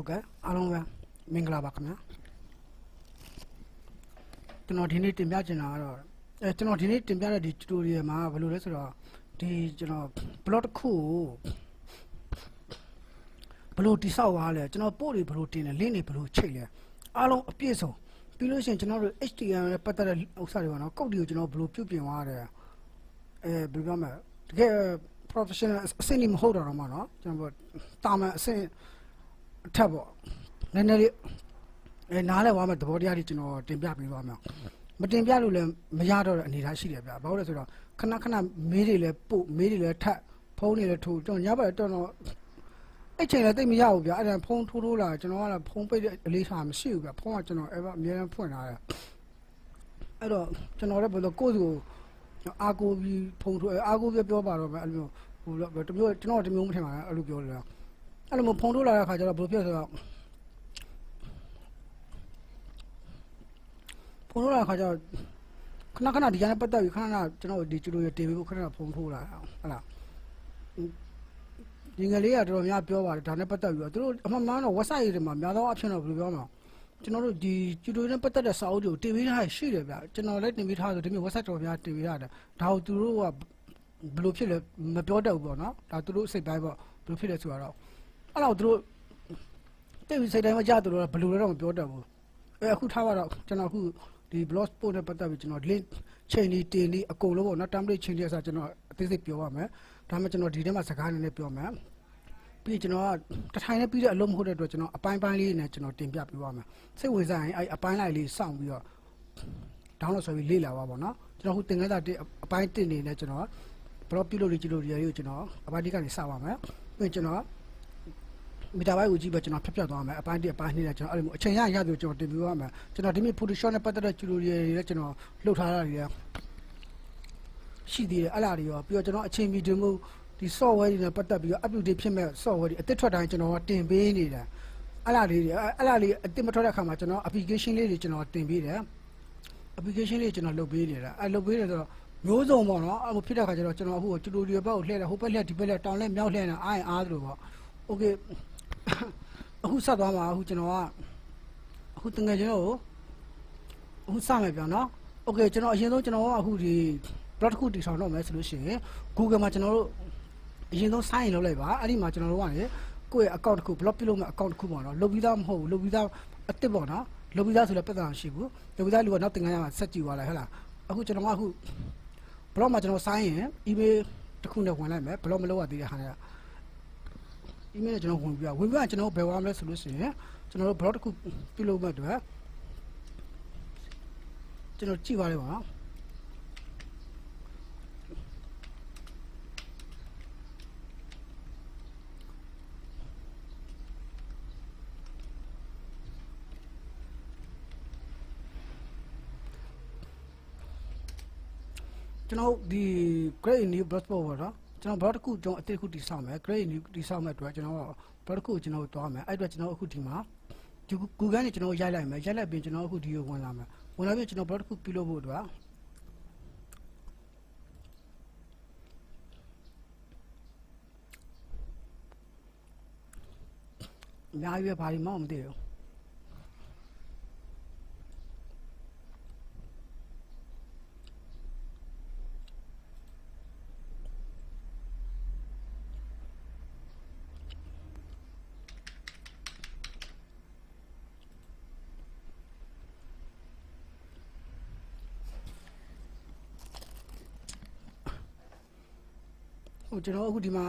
Okay အားလုံးပဲမင်္ဂလာပါခင်ဗျာကျွန်တော်ဒီနေ့တင်ပြချင်တာကတော့ကျွန်တော်ဒီနေ့တင်ပြတဲ့ဒီ tutorial မှာဘယ်လိုလဲဆိုတော့ဒီကျွန်တော် blog တစ်ခုကိုဘယ်လိုတိဆောက်ရလဲကျွန်တော် post တွေဘယ်လိုတင်လဲ link တွေဘယ်လိုချိန်လဲအားလုံးအပြည့်စုံပြီးလို့ရှိရင်ကျွန်တော်တို့ HTML နဲ့ပတ်သက်တဲ့ဥစ္စာတွေပါနော်ကုတ်တွေကိုကျွန်တော်ဘယ်လိုပြုပြင်သွားရတယ်ဘယ်လိုပြောမလဲတကယ် professional အဆင့်ကြီးမဟုတ်တော့မှာနော်ကျွန်တော်တာမန်အဆင့်အထက်ပေါ့နည်းနည်းလေးနားလဲသွားမယ်သဘောတရားတွေကျွန်တော်တင်ပြပေးသွားမယ်မတင်ပြလို့လည်းမရတော့တဲ့အနေအထားရှိတယ်ဗျာဘာလို့လဲဆိုတော့ခဏခဏမေးတွေလည်းပို့မေးတွေလည်းထပ်ဖုန်းတွေလည်းထိုးကျွန်တော်ညဘက်တော့အဲ့ချိန်လည်းတိတ်မရဘူးဗျာအဲ့ဒါဖုန်းထိုးလာကျွန်တော်ကလည်းဖုန်းပိတ်တဲ့အလေးထားမရှိဘူးဗျာဖုန်းကကျွန်တော်အမြဲတမ်းဖွင့်ထားတယ်အဲ့တော့ကျွန်တော်လည်းဘယ်လိုကိုယ့်ကိုအာကိုပြီးဖုန်းထိုးအာကိုပြောပါတော့ဗျအဲ့လိုဟိုတမျိုးကျွန်တော်တမျိုးမထင်ပါနဲ့အဲ့လိုပြောလို့အဲ့လိုဖုန်းထိုးလာတဲ့ခါကျတော့ဘယ်လိုဖြစ်ဆိုတော့ဖုန်းထိုးလာတဲ့ခါကျတော့ခဏခဏဒီကနေ့ပတ်သက်ပြီးခဏခဏကျွန်တော်ဒီကျလိုရတင်ပြီးခဏခဏဖုန်းထိုးလာဟုတ်လားဒီငယ်လေးကတော်တော်များပြောပါတယ်ဒါနဲ့ပတ်သက်ပြီးတော့သူတို့အမှန်မှန်တော့ website တွေမှာများသောအားဖြင့်တော့ဘယ်လိုပြောမလဲကျွန်တော်တို့ဒီကျလိုနဲ့ပတ်သက်တဲ့စာအုပ်တွေကိုတင်ပေးထားရှိတယ်ဗျကျွန်တော်လည်းတင်ပေးထားဆိုဒီမျိုး website တော်များတင်ပေးထားတယ်ဒါကိုသူတို့ကဘယ်လိုဖြစ်လဲမပြောတတ်ဘူးပေါ့နော်ဒါသူတို့စိတ်ပိုင်းပေါ့ဘယ်လိုဖြစ်လဲဆိုတော့အဲ့တော့သူတို့တိတ်ပြီးစိတ်တိုင်းမကြသူတို့ကဘယ်လိုလဲတော့မပြောတတ်ဘူးအခုထားတော့ကျွန်တော်အခုဒီ blog post နဲ့ပတ်သက်ပြီးကျွန်တော် link ချိန်လေးတင်လေးအကုန်လုံးပေါ့နော် template ချိန်လေးအစားကျွန်တော်အသေးစိတ်ပြောပါမယ်ဒါမှကျွန်တော်ဒီထဲမှာစကားနည်းနည်းပြောမယ်ပြီးကျွန်တော်ကတထိုင်နဲ့ပြီးတဲ့အလုံးမဟုတ်တဲ့အတွက်ကျွန်တော်အပိုင်းပိုင်းလေးနဲ့ကျွန်တော်တင်ပြပေးပါမယ်စိတ်ဝင်စားရင်အဲ့အပိုင်းလိုက်လေးစောင့်ပြီးတော့ download ဆိုပြီးလေ့လာပါပေါ့နော်ကျွန်တော်ခုသင်ခန်းစာအပိုင်း1နေနဲ့ကျွန်တော် blog ပြုလုပ်လေးကိုကျွန်တော်အပိုင်း1ကနေစပါမယ်ပြီးကျွန်တော်မီတာပိုင်းကိုကြည့်ပဲကျွန်တော်ဖြတ်သွားမယ်အပိုင်း1အပိုင်း2နဲ့ကျွန်တော်အဲ့လိုအချိန်ရသူကျွန်တော်တင်ပြပါမယ်ကျွန်တော်ဒီနေ့ Photoshop နဲ့ပတ်သက်တဲ့ tutorial တွေလည်းကျွန်တော်လှုပ်ထားတာတွေရှိသေးတယ်အဲ့လားတွေရောပြီးတော့ကျွန်တော်အချိန်မီတင်မှုဒီ software တွေနဲ့ပတ်သက်ပြီးတော့ update ဖြစ်မဲ့ software တွေအသစ်ထွက်တိုင်းကျွန်တော်တင်ပေးနေတာအဲ့လားလေးအသစ်မထွက်တဲ့အခါမှာကျွန်တော် application လေးတွေကျွန်တော်တင်ပေးတယ် application လေးကျွန်တော်လုပ်ပေးနေတာအဲ့လုပ်ပေးတယ်ဆိုတော့မျိုးစုံပေါ့နော်အဲ့ဖြစ်တဲ့အခါကျတော့ကျွန်တော်အခု tutorial ဘက်ကိုလှည့်တယ်ဟိုဘက်လှည့်ဒီဘက်လှည့်တောင်လှည့်မြောက်လှည့်နေအားသလိုပေါ့ okay အခုဆက်သွားမှာအခုကျွန်တော်ကအခုတကယ်ကျွန်တော်အခုစမယ်ပြန်နော် okay ကျွန်တော်အရင်ဆုံးကျွန်တော်ကအခုဒီ blog တစ်ခုတည်ထောင်တော့မယ်ဆိုလို့ရှိရင် Google မှာကျွန်တော်တို့အရင်ဆုံး sign in လုပ်လိုက်ပါအဲ့ဒီမှာကျွန်တော်တို့ကလည်းကိုယ့်ရဲ့ account တစ်ခု blog ပြုလုပ်မဲ့ account တစ်ခုပေါ့နော်လုပ်ပြီးသားမဟုတ်ဘူးလုပ်ပြီးသားအစ်စ်ပေါ့နော်လုပ်ပြီးသားဆိုလည်းပတ်သက်မရှိဘူးလုပ်ပြီးသားလူကနောက်သင်ခန်းစာမှာဆက်ကြည့်သွားလိုက်ဟဲ့လားအခုကျွန်တော်ကအခု blog မှာကျွန်တော် sign in email တစ်ခုနဲ့ဝင်လိုက်မယ် blog မလုပ်ရသေးတဲ့ဟာနဲ့ email နဲ့ကျွန်တော်ဝင်ပြကျွန်တော်ဘယ်ဝါမလဲဆိုလို့ရှိရင်ကျွန်တော်တို့ blog တစ်ခုပြုလုပ်မဲ့အတွက်ကျွန်တော်ကြည့်ပါလိမ့်ပါနော်ကျွန်တော်ဒီ create new blog post ပေါ့နော်ကျွန်တော် blog တစ်ခုကျွန်တော်အသစ်တစ်ခုတည်ဆောက်မယ် create new တည်ဆောက်မဲ့အတွက်ကျွန်တော် blog တစ်ခုကျွန်တော်သွားမယ်အဲ့အတွက်ကျွန်တော်အခုဒီမှာ Google နဲ့ကျွန်တော်ရိုက်လိုက်မယ်ရိုက်လိုက်ပြီးကျွန်တော်အခုဒီကိုဝင်လာမယ်ဝင်လာပြီးကျွန်တော် blog တစ်ခုပြုလုပ်ဖို့အတွက်အများကြီးပဲဘာမှမသိဘူးကျွန်တော်အခုဒီမှာ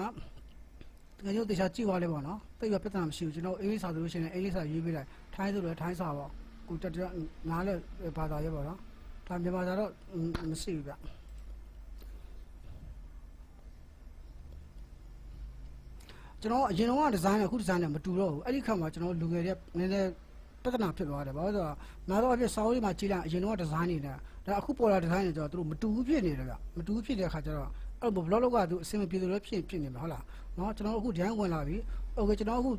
တကယ်လို့တေချာကြည့်သွားလဲပေါ့နော်တိတ်ရပြဿနာမရှိဘူးကျွန်တော်အင်္ဂလိပ်စာဆိုလို့ရှိရင်အင်္ဂလိပ်စာရေးပေးလိုက်ထိုင်းဆိုလည်းထိုင်းစာပေါ့ကိုတက်နားလဲဘာသာရေးပေါ့နော်ဒါမြန်မာစာတော့မရှိဘူးဗျကျွန်တော်အရင်တော့ဒီဇိုင်းနဲ့အခုဒီဇိုင်းနဲ့မတူတော့ဘူးအဲ့ဒီခါမှာကျွန်တော်လူငယ်တွေနည်းနည်းပြဿနာဖြစ်သွားတယ်ဘာလို့ဆိုတော့နားတော့အဖြစ်စာအုပ်တွေမှာကြည့်လိုက်အရင်တော့ဒီဇိုင်းနေတယ်ဒါအခုပေါ်လာဒီဇိုင်းတွေကျတော့သူတို့မတူဘူးဖြစ်နေတယ်ဗျမတူဘူးဖြစ်တဲ့အခါကျတော့အဲ့ဘလော့လောက်ကသူအဆင်မပြေလို့ဖြစ်နေမှာဟုတ်လားနော်ကျွန်တော်အခုဒီတိုင်းဝင်လာပြီโอเคကျွန်တော်အခု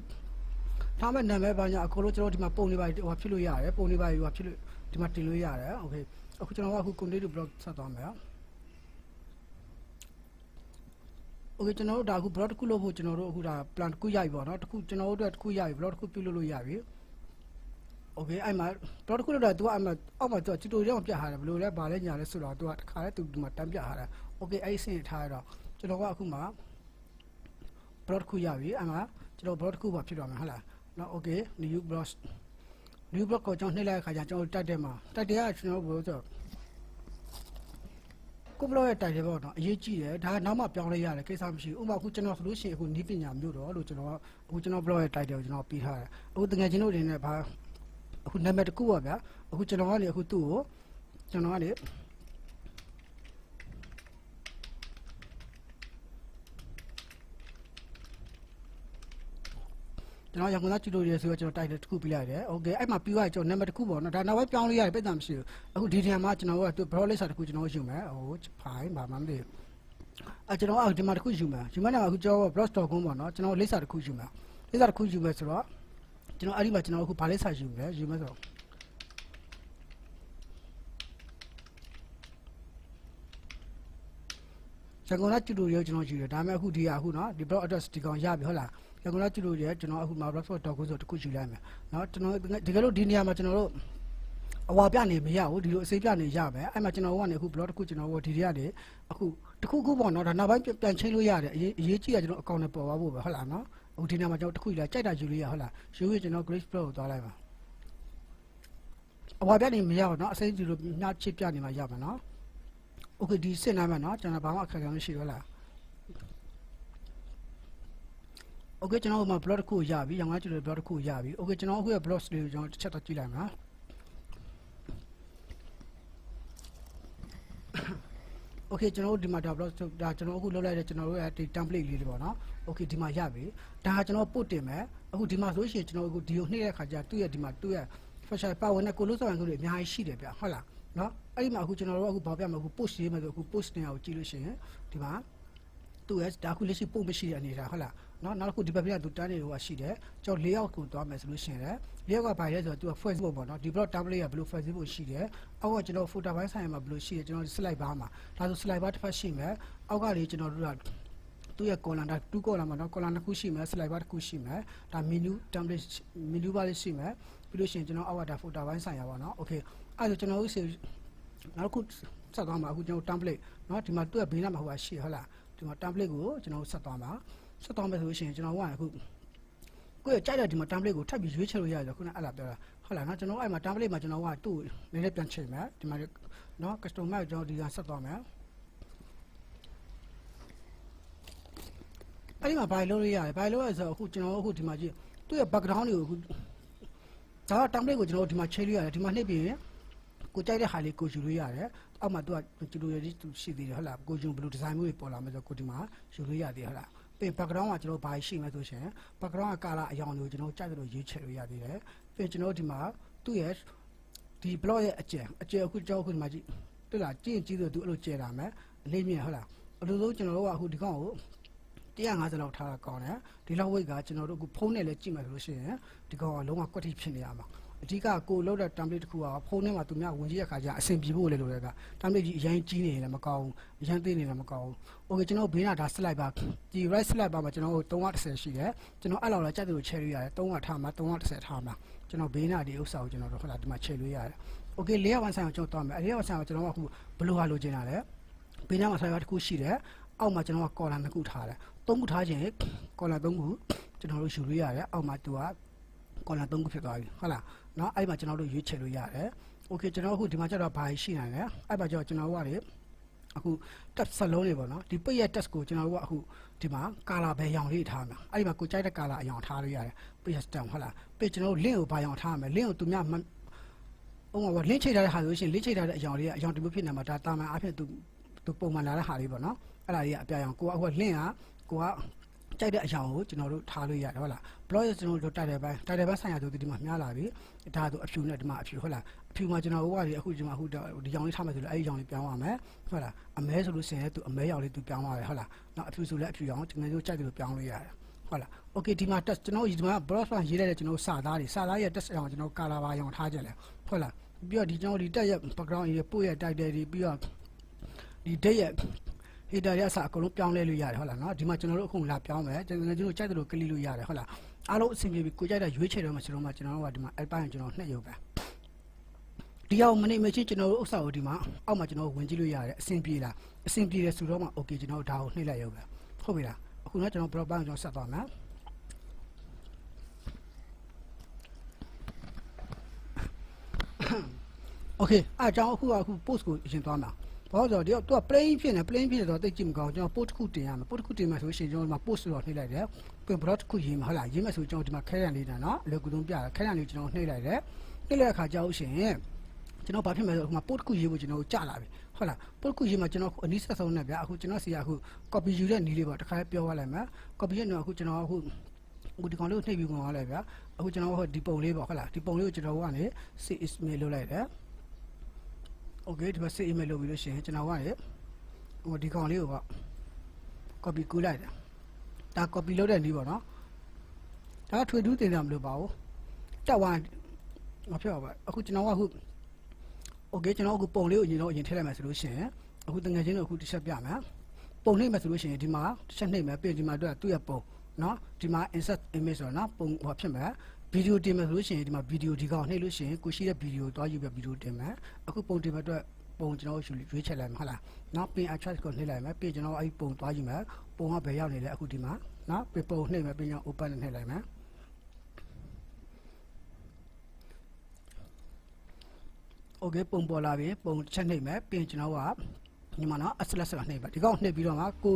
ထားမဲ့နာမည်ပါညာအကုန်လုံးကျွန်တော်ဒီမှာပုံလေးပါဟိုဖြစ်လို့ရတယ်ပုံလေးပါဟိုဖြစ်လို့ဒီမှာတင်လို့ရတယ်โอเคအခုကျွန်တော်ကအခု continue blog ဆက်သွားမယ် okay ကျွန်တော်တို့ဒါအခု blog တစ်ခုလုပ်ဖို့ကျွန်တော်တို့အခုဒါ plan တစ်ခုရပြီပေါ့နော်တစ်ခုကျွန်တော်တို့အတွက်တစ်ခုရပြီ blog တစ်ခုပြုလုပ်လို့ရပြီ okay အဲ့မှာ blog တစ်ခုလုပ်တာ तू အဲ့မှာအောက်မှာ तू တူတူရောပြထားတယ်ဘယ်လိုလဲဘာလဲညာလဲဆိုတော့ तू ကတစ်ခါလဲ तू ဒီမှာတန်းပြထားတယ် okay အဲ့ဒီစင်ထားရတော့ကျွန်တော်ကအခုမှ blog တစ်ခုရပြီအဲ့မှာကျွန်တော် blog တစ်ခုပါဖြစ်သွားမယ်ဟုတ်လားနော် okay new blog ကိုကျွန်တော်နှိပ်လိုက်ခါကျကျွန်တော်တက်တယ်မှာတက်တယ်ကကျွန်တော်ဘယ်လိုဆိုကိုဘလော့ရဲ့တိုင်တယ်ပေါ့နော်အရေးကြီးတယ်ဒါကနောက်မှပြောင်းလဲရတယ်ကိစ္စမရှိဘူးဥပမာအခုကျွန်တော်ဆိုလို့ရှိရင်အခုနီးပညာမျိုးတော့လို့ကျွန်တော်အခုကျွန်တော်ဘလော့ရဲ့တိုင်တယ်ကိုကျွန်တော်ပြီးထားတယ်အခုတကယ်ချင်းတို့တွေနဲ့ဘာအခုနာမည်တစ်ခုပါဗျာအခုကျွန်တော်ကနေအခုသူ့ကိုကျွန်တော်ကနေကျွန်တော်ရန်ကုန်သားကျူလို့ရဆိုတော့ကျွန်တော်တိုက်တယ်တစ်ခုပြလိုက်တယ်โอเคအဲ့မှာပြီးသွားကျွန်တော်နံပါတ်တစ်ခုပေါ့နော်ဒါနောက်ပိုင်းပြောင်းလို့ရတယ်ပြဿနာမရှိဘူးအခုဒီနေရာမှာကျွန်တော်ကသူ broad list တစ်ခုကျွန်တော်ယူမယ်ဟို file ဘာမှမသိဘူးကျွန်တော်အခုဒီမှာတစ်ခုယူမယ်ယူမယ်တော့အခုကျွန်တော် blog.com ပေါ့နော်ကျွန်တော် list တစ်ခုယူမယ် list တစ်ခုယူမယ်ဆိုတော့ကျွန်တော်အဲ့ဒီမှာကျွန်တော်အခုဘာ list ယူမယ်ယူမယ်ဆိုတော့ရန်ကုန်သားကျူလို့ရကျွန်တော်ယူတယ်ဒါပေမဲ့အခုဒီကအခုနော်ဒီ blog address ဒီကောင်ရပြီဟုတ်လားရန်ကုန်သားကျူလို့ရကျွန်တော်အခုမှာ blog.com ဆိုတစ်ခုယူလိုက်မယ်နော်ကျွန်တော်တကယ်လို့ဒီနေရာမှာကျွန်တော်တို့အဝါပြနေမရဘူးဒီလိုအစိပြနေရမယ်အဲ့မှာကျွန်တော်ကနေအခု blog တစ်ခုကျွန်တော်ဒီတွေကနေအခုတစ်ခုခုပေါ့နော်ဒါနောက်ပိုင်းပြန်ချိန်လို့ရတယ်အရေးကြီးတာကျွန်တော်အကောင့်နဲ့ပေါ်သွားဖို့ပဲဟုတ်လားနော်အခုဒီနေရာမှာကျွန်တော်တစ်ခုယူလိုက်ကြိုက်တာယူလို့ရဟုတ်လားယူရင်ကျွန်တော် Grace Pro ကိုသွားလိုက်ပါအဝါပြနေမရဘူးနော်အစိဒီလိုညချစ်ပြနေမှရမှာနော်โอเคဒီစစ်နိုင်မှာနော်ကျွန်တော်ဘာမှအခက်အခဲမရှိတော့လားโอเคကျွန်တော်ဟိုမှာ blog တစ်ခုရပြီရန်ကုန်ကျူလို့ blog တစ်ခုရပြီโอเคကျွန်တော်အခုရဲ့ blog တွေကိုကျွန်တော်တစ်ချက်တော့ကြည့်လိုက်မှာโอเคကျွန်တော်တို့ဒီမှာ blog ဒါကျွန်တော်အခုလုပ်လိုက်တဲ့ကျွန်တော်တို့ရဲ့ဒီ template လေးတွေပေါ့နော်โอเคဒီမှာရပြီဒါကကျွန်တော်ပို့တင်မယ်အခုဒီမှာဆိုရှင်ကျွန်တော်အခုဒီကိုနှိမ့်တဲ့ခါကျသူ့ရဲ့ဒီမှာသူ့ရဲ့ fashion power နဲ့ကိုလို့ဆောင်ကိုတွေအများကြီးရှိတယ်ဗျဟုတ်လားနော်အဲ့ဒီမှာအခုကျွန်တော်တို့အခုဘာပြမလဲအခု post ရေးမယ်ဆိုအခု post တင်အောင်ကြည့်လို့ရှိရင်ဒီမှာသူ့ရဲ့ဒါခုလက်ရှိပို့မရှိတဲ့အနေထားဟုတ်လားနော်နောက်တစ်ခုဒီဘက်ပြန်သူတန်းနေတော့ရှိတယ်ကျွန်တော် layout ကိုသွားမယ်ဆိုလို့ရှိရင်လည်း layout ကဘာလဲဆိုတော့သူက Facebook ပေါ့နော်ဒီ blog template ကဘယ်လို Facebook ရှိတယ်အောက်ကကျွန်တော် photo ပိုင်းဆိုင်မှာဘယ်လိုရှိတယ်ကျွန်တော် slide bar မှာဒါဆို slide bar တစ်ဖက်ရှိမယ်အောက်ကလေကျွန်တော်တို့ကသူ့ရဲ့ column ဒါ2 column မှာနော် column တစ်ခုရှိမယ် slide bar တစ်ခုရှိမယ်ဒါ menu template menu bar လေးရှိမယ်ပြီးလို့ရှိရင်ကျွန်တော်အောက်ကဒါ photo ပိုင်းဆိုင်ရာပေါ့နော် okay အဲ့ဒါကျွန်တော်တို့နောက်တစ်ခုဆက်သွားမှာအခုကျွန်တော် template เนาะဒီမှာတွေ့ဘေးနားမှာဟိုရှိဟုတ်လားဒီမှာ template ကိုကျွန်တော်ဆက်သွားမှာဆက်သွားမယ်ဆိုလို့ရှိရင်ကျွန်တော်ကအခုကိုယ့်ရဲ့ကြိုက်တဲ့ဒီမှာ template ကိုထပ်ပြီးရွေးချယ်လို့ရတယ်ခုနအဲ့လာပြောတာဟုတ်လားเนาะကျွန်တော်အဲ့မှာ template မှာကျွန်တော်ကသူ့နည်းနည်းပြန်ချိန်မယ်ဒီမှာเนาะ customer ကိုကျွန်တော်ဒီကဆက်သွားမယ်အဲ့ဒီမှာဘာလို့လုပ်ရလဲဘာလို့လဲဆိုတော့အခုကျွန်တော်အခုဒီမှာကြည့်သူ့ရဲ့ background တွေကိုအခုဒါ template ကိုကျွန်တော်ဒီမှာချိန်လို့ရတယ်ဒီမှာနှိပ်ပြီးကိုကြိုက်တဲ့ဟာလေးကိုယူလို့ရတယ်အောက်မှာသူကကျူလိုရည်သူရှိသေးတယ်ဟုတ်လားကိုယူဘယ်လိုဒီဇိုင်းမျိုးတွေပေါ်လာမယ်ဆိုတော့ကိုဒီမှာယူလို့ရသေးဟုတ်လားပြီး background ကကျွန်တော်ဘာရှိမှဆိုရှင် background က color အရောင်တွေကိုကျွန်တော်ကြိုက်တယ်လို့ရေးချယ်လို့ရသေးတယ်ပြီးကျွန်တော်ဒီမှာသူ့ရဲ့ဒီ blog ရဲ့အကျယ်အခုကျွန်တော်အခုဒီမှာကြည့်တွေ့လားကြည့်ရင်ကြည့်ဆိုသူအဲ့လိုကျယ်လာမယ်အလေးမြင့်ဟုတ်လားအလိုဆုံးကျွန်တော်တို့ကအခုဒီကောင်ကို150လောက်ထားတာကောင်းတယ်ဒီလောက် weight ကကျွန်တော်တို့အခုဖုန်းနဲ့လည်းကြည့်မှဆိုလို့ရှိရင်ဒီကောင်ကလုံးဝကွက်တိဖြစ်နေရမှာအဓိကကိုလောက်တဲ့ template တစ်ခုကဖုန်းထဲမှာသူများဝင်ကြည့်ရခါကျအဆင်ပြေဖို့လေလို့လည်းက template ကြီးအရင်ကြီးနေတယ်မကောင်းဘူးအရင်သိနေတယ်မကောင်းဘူး okay ကျွန်တော်ဘေးနာဒါ slide bar ဒီ right slide bar မှာကျွန်တော်တို့310ရှိတယ်ကျွန်တော်အဲ့လောက်လည်းကြိုက်တယ်လို့ share လို့ရတယ်300ထားမှာ310ထားမှာကျွန်တော်ဘေးနာဒီဥစ္စာကိုကျွန်တော်တို့ဟုတ်လားဒီမှာ share လို့ရတယ် okay layer 1 ဆိုင်ကိုကျွန်တော်သွားမယ် layer 1 ဆိုင်ကိုကျွန်တော်ကအခုဘယ်လိုဟာလိုချင်တာလဲဘေးနာမှာ slide bar တစ်ခုရှိတယ်အောက်မှာကျွန်တော်က column တစ်ခုထားတယ်3ခုထားခြင်း column 3ခုကျွန်တော်တို့ယူလို့ရတယ်အောက်မှာသူက column 3ခုဖြစ်သွားပြီဟုတ်လားเนาะအဲ့မှာကျွန်တော်တို့ရွေးချယ်လို့ရတယ်โอเคကျွန်တော်အခုဒီမှာကျတော့ဘာရှိနိုင်လဲအဲ့မှာကျတော့ကျွန်တော်တို့ကလေအခု test စလုံးတွေပေါ့နော်ဒီပိတ်ရဲ့ test ကိုကျွန်တော်တို့ကအခုဒီမှာ color ပဲရောင်လေးထားမှာအဲ့ဒီမှာကိုကြိုက်တဲ့ color အရောင်ထားလို့ရတယ်ပိတ်ရဲ့ stem ဟုတ်လားပိတ်ကျွန်တော်တို့ link ကိုဘာရောင်ထားမှာ link ကိုသူများဥပမာ link ချိန်ထားတဲ့ဟာဆိုရှင် link ချိန်ထားတဲ့အရောင်လေးကအရောင်တစ်မျိုးဖြစ်နေမှာဒါတာမန်အဖြစ်သူပုံမှန်လာတဲ့ဟာလေးပေါ့နော်အဲ့ဒါလေးကအပြာရောင်ကိုကအခု link ကကိုကကြိုက်တဲ့အရာကိုကျွန်တော်တို့ထားလို့ရတယ်ဟုတ်လား blog ရဲ့ကျွန်တော်တို့တိုက်တယ်ပိုင်းဆိုင်ရာတို့ဒီမှာမြားလာပြီဒါဆိုအဖြူနဲ့ဒီမှာအဖြူဟုတ်လားအဖြူမှာကျွန်တော်တို့ကအခုဒီမှာအခုဒီရောင်လေးထားမယ်ဆိုလို့အဲ့ဒီရောင်လေးပြောင်းရမယ်ဟုတ်လားအမဲဆိုလို့ရှိရင်သူအမဲရောင်လေးသူပြောင်းရတယ်ဟုတ်လားနောက်အဖြူဆိုလည်းအဖြူရောင်ကျွန်တော်တို့ကြိုက်တယ်လို့ပြောင်းလို့ရတယ်ဟုတ်လား okay ဒီမှာ test ကျွန်တော်ဒီမှာ blog မှာရေးလိုက်တဲ့ကျွန်တော်စာသားတွေရဲ့ test အရောင်ကျွန်တော် color ပါရောင်ထားကြတယ်ဟုတ်လားပြီးတော့ဒီကျွန်တော်ဒီတက်ရဲ့ background ရဲ့ပို့ရဲ့ title တွေပြီးတော့ဒီ date ရဲ့ header ရအစအကုန်လုံးပြောင်းလဲလို့ရတယ်ဟုတ်လားနော်ဒီမှာကျွန်တော်တို့အခုလာပြောင်းမယ်ကျွန်တော်တို့ကြိုက်တယ်လို့ကလီလို့ရတယ်ဟုတ်လားအားလုံးအဆင်ပြေပြီကိုကြိုက်တဲ့ရွေးချယ်တော့မှကျွန်တော်တို့ကဒီမှာအဲ့ပိုင်းကျွန်တော်နှိပ်ရုပ်ပဲဒီအောင်မနေမချင်းကျွန်တော်တို့ဥစ္စာကိုဒီမှာအောက်မှာကျွန်တော်ဝင်ကြည့်လို့ရတယ်အဆင်ပြေလားအဆင်ပြေတယ်ဆိုတော့မှ okay ကျွန်တော်တို့ဒါကိုနှိပ်လိုက်ရုပ်ပဲဟုတ်ပြီလားအခုတော့ကျွန်တော် blog ပိုင်းကျွန်တော်ဆက်သွားမယ်โอเคအားကြောင့်အခု post ကိုအရင်သွားမှာဘာလို့ဆိုတော့သူက plain ဖြစ်နေ plain ဖြစ်နေတော့တိတ်ကြည့်မကောင်းကျွန်တော် post တစ်ခုတင်ရမယ် post တစ်ခုတင်မှဆိုရှင်ကျွန်တော်ဒီမှာ post တော့နှိပ်လိုက်တယ်ပြီး blog တစ်ခုရေးမှာဟုတ်လားရေးမယ်ဆိုကျွန်တော်ဒီမှာခဲရန်လေးတာနော်အလွယ်ကူဆုံးပြတယ်ခဲရန်လေးကျွန်တော်နှိပ်လိုက်တယ်နှိပ်လိုက်တဲ့အခါကျတော့ရှင်ကျွန်တော်ဘာဖြစ်မလဲဆိုတော့အခုမှ post တစ်ခုရေးဖို့ကျွန်တော်ကြာလာပြီဟုတ်လား post တစ်ခုရေးမှာကျွန်တော်အနည်းဆက်ဆုံးနဲ့ဗျာအခုကျွန်တော်စီကအခု copy ယူတဲ့နည်းလေးပေါ့တစ်ခါပြောသွားလိုက်မယ် copy ရဲ့တော့အခုကျွန်တော်အခုဒီကောင်လေးကိုနှိပ်ပြီးကုန်သွားလိုက်ဗျာအခုကျွန်တော်ဒီပုံလေးပေါ့ဟုတ်လားဒီပုံလေးကိုကျွန်တော်ကနေ save email လုပ်လိုက်တယ်โอเคဒီမှာ save email လုပ်ပြီးလို့ရှိရင်ကျွန်တော်ကနေဟိုဒီကောင်လေးကိုပေါ့ copy ကူးလိုက်တယ်ဒါ copy လုပ်တဲ့နည်းပေါ့နော်ဒါထွေထူးတင်တာမလို့ပါဘူးတက်ဝိုင်းမဖြစ်ပါဘူးအခုကျွန်တော်ကအခုโอเคကျွန်တော်အခုပုံလေးကိုအရင်ထည့်လိုက်မယ်ဆိုလို့ရှိရင်အခုတငယ်ချင်းတို့အခုတစ်ချက်ပြမယ်ပုံနှိပ်မယ်ဆိုလို့ရှိရင်ဒီမှာတစ်ချက်နှိပ်မယ်ပြီးဒီမှာတော့သူ့ရဲ့ပုံနော်ဒီမှာ insert image ဆိုတော့နော်ပုံဟောဖြစ်မယ်ဗီဒီယိုတင်မယ်ဆိုလို့ရှိရင်ဒီမှာဗီဒီယိုဒီကောင်နှိပ်လို့ရှိရင်ကိုရှိတဲ့ဗီဒီယိုတွားယူပြီးဗီဒီယိုတင်မယ်အခုပုံတင်မယ်အတွက်ပုံကျွန်တော်ရွေးချက်လိုက်မှာဟုတ်လားနောက်ပင် attract ကိုနှိပ်လိုက်မယ်ပြီးကျွန်တော်အဲ့ပုံတွားယူမယ်ပုံကဘယ်ရောက်နေလဲအခုဒီမှာနော်ပြပုံနှိပ်မယ်ပြီးကျွန်တော် open နဲ့နှိပ်လိုက်မယ်โอเคပုံပေါ်လာပြီပုံချက်နှိပ်မယ်ပြီးကျွန်တော်ကဒီမှာနော် slash နှိပ်ပါဒီကောင်နှိပ်ပြီးတော့မှကို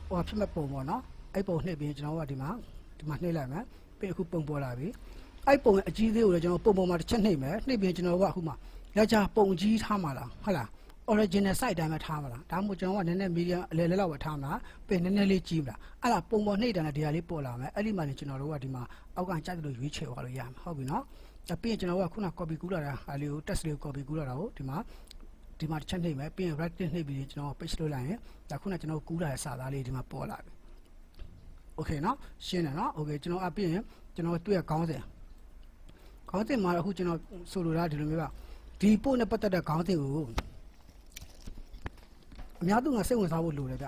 ဟောဖြစ်မဲ့ပုံပေါ့နော်အဲ့ပုံနှိပ်ပြီးကျွန်တော်ကဒီမှာနှိပ်လိုက်မယ်ပြီးအခုပုံပေါ်လာပြီအဲ့ပုံရဲ့အကြီးသေးကိုလည်းကျွန်တော်ပုံပေါ်မှာတစ်ချက်နှိပ်မယ်နှိပ်ပြီးကျွန်တော်ကအခုမှရကြပုံကြီးထားမှာလားဟုတ်လား original site တိုင်းမှာထားမှာလားဒါမှမဟုတ်ကျွန်တော်ကနည်းနည်း medium အလဲလဲလောက်ပဲထားမှာလားပြီးနည်းနည်းလေးကြီးမလားအဲ့ဒါပုံပေါ်နှိပ်တာနဲ့ဒီဟာလေးပေါ်လာမယ်အဲ့ဒီမှာလည်းကျွန်တော်တို့ကဒီမှာအောက်ကကြိုက်လို့ရွေးချယ်သွားလို့ရမှာဟုတ်ပြီနော်ဒါပြီးရင်ကျွန်တော်ကခုန copy ကူးလာတာအားလေးကို text လေးကို copy ကူးလာတာကိုဒီမှာတစ်ချက်နှိပ်မယ်ပြီးရင် right click နှိပ်ပြီးကျွန်တော် paste လုပ်လိုက်ရင်ဒါခုနကျွန်တော်ကူးလာတဲ့စာသားလေးဒီမှာပေါ်လာပြီโอเคเนาะရှင်းတယ်เนาะโอเคကျွန်တော်အပြည့်ရင်ကျွန်တော်တွေ့ရခေါင်းစဉ်မှာအခုကျွန်တော်ဆိုလိုတာဒီလိုမျိုးပါဒီပို့နဲ့ပတ်သက်တဲ့ခေါင်းစဉ်ကိုအများသူကစိတ်ဝင်စားဖို့လိုတယ်ဗျ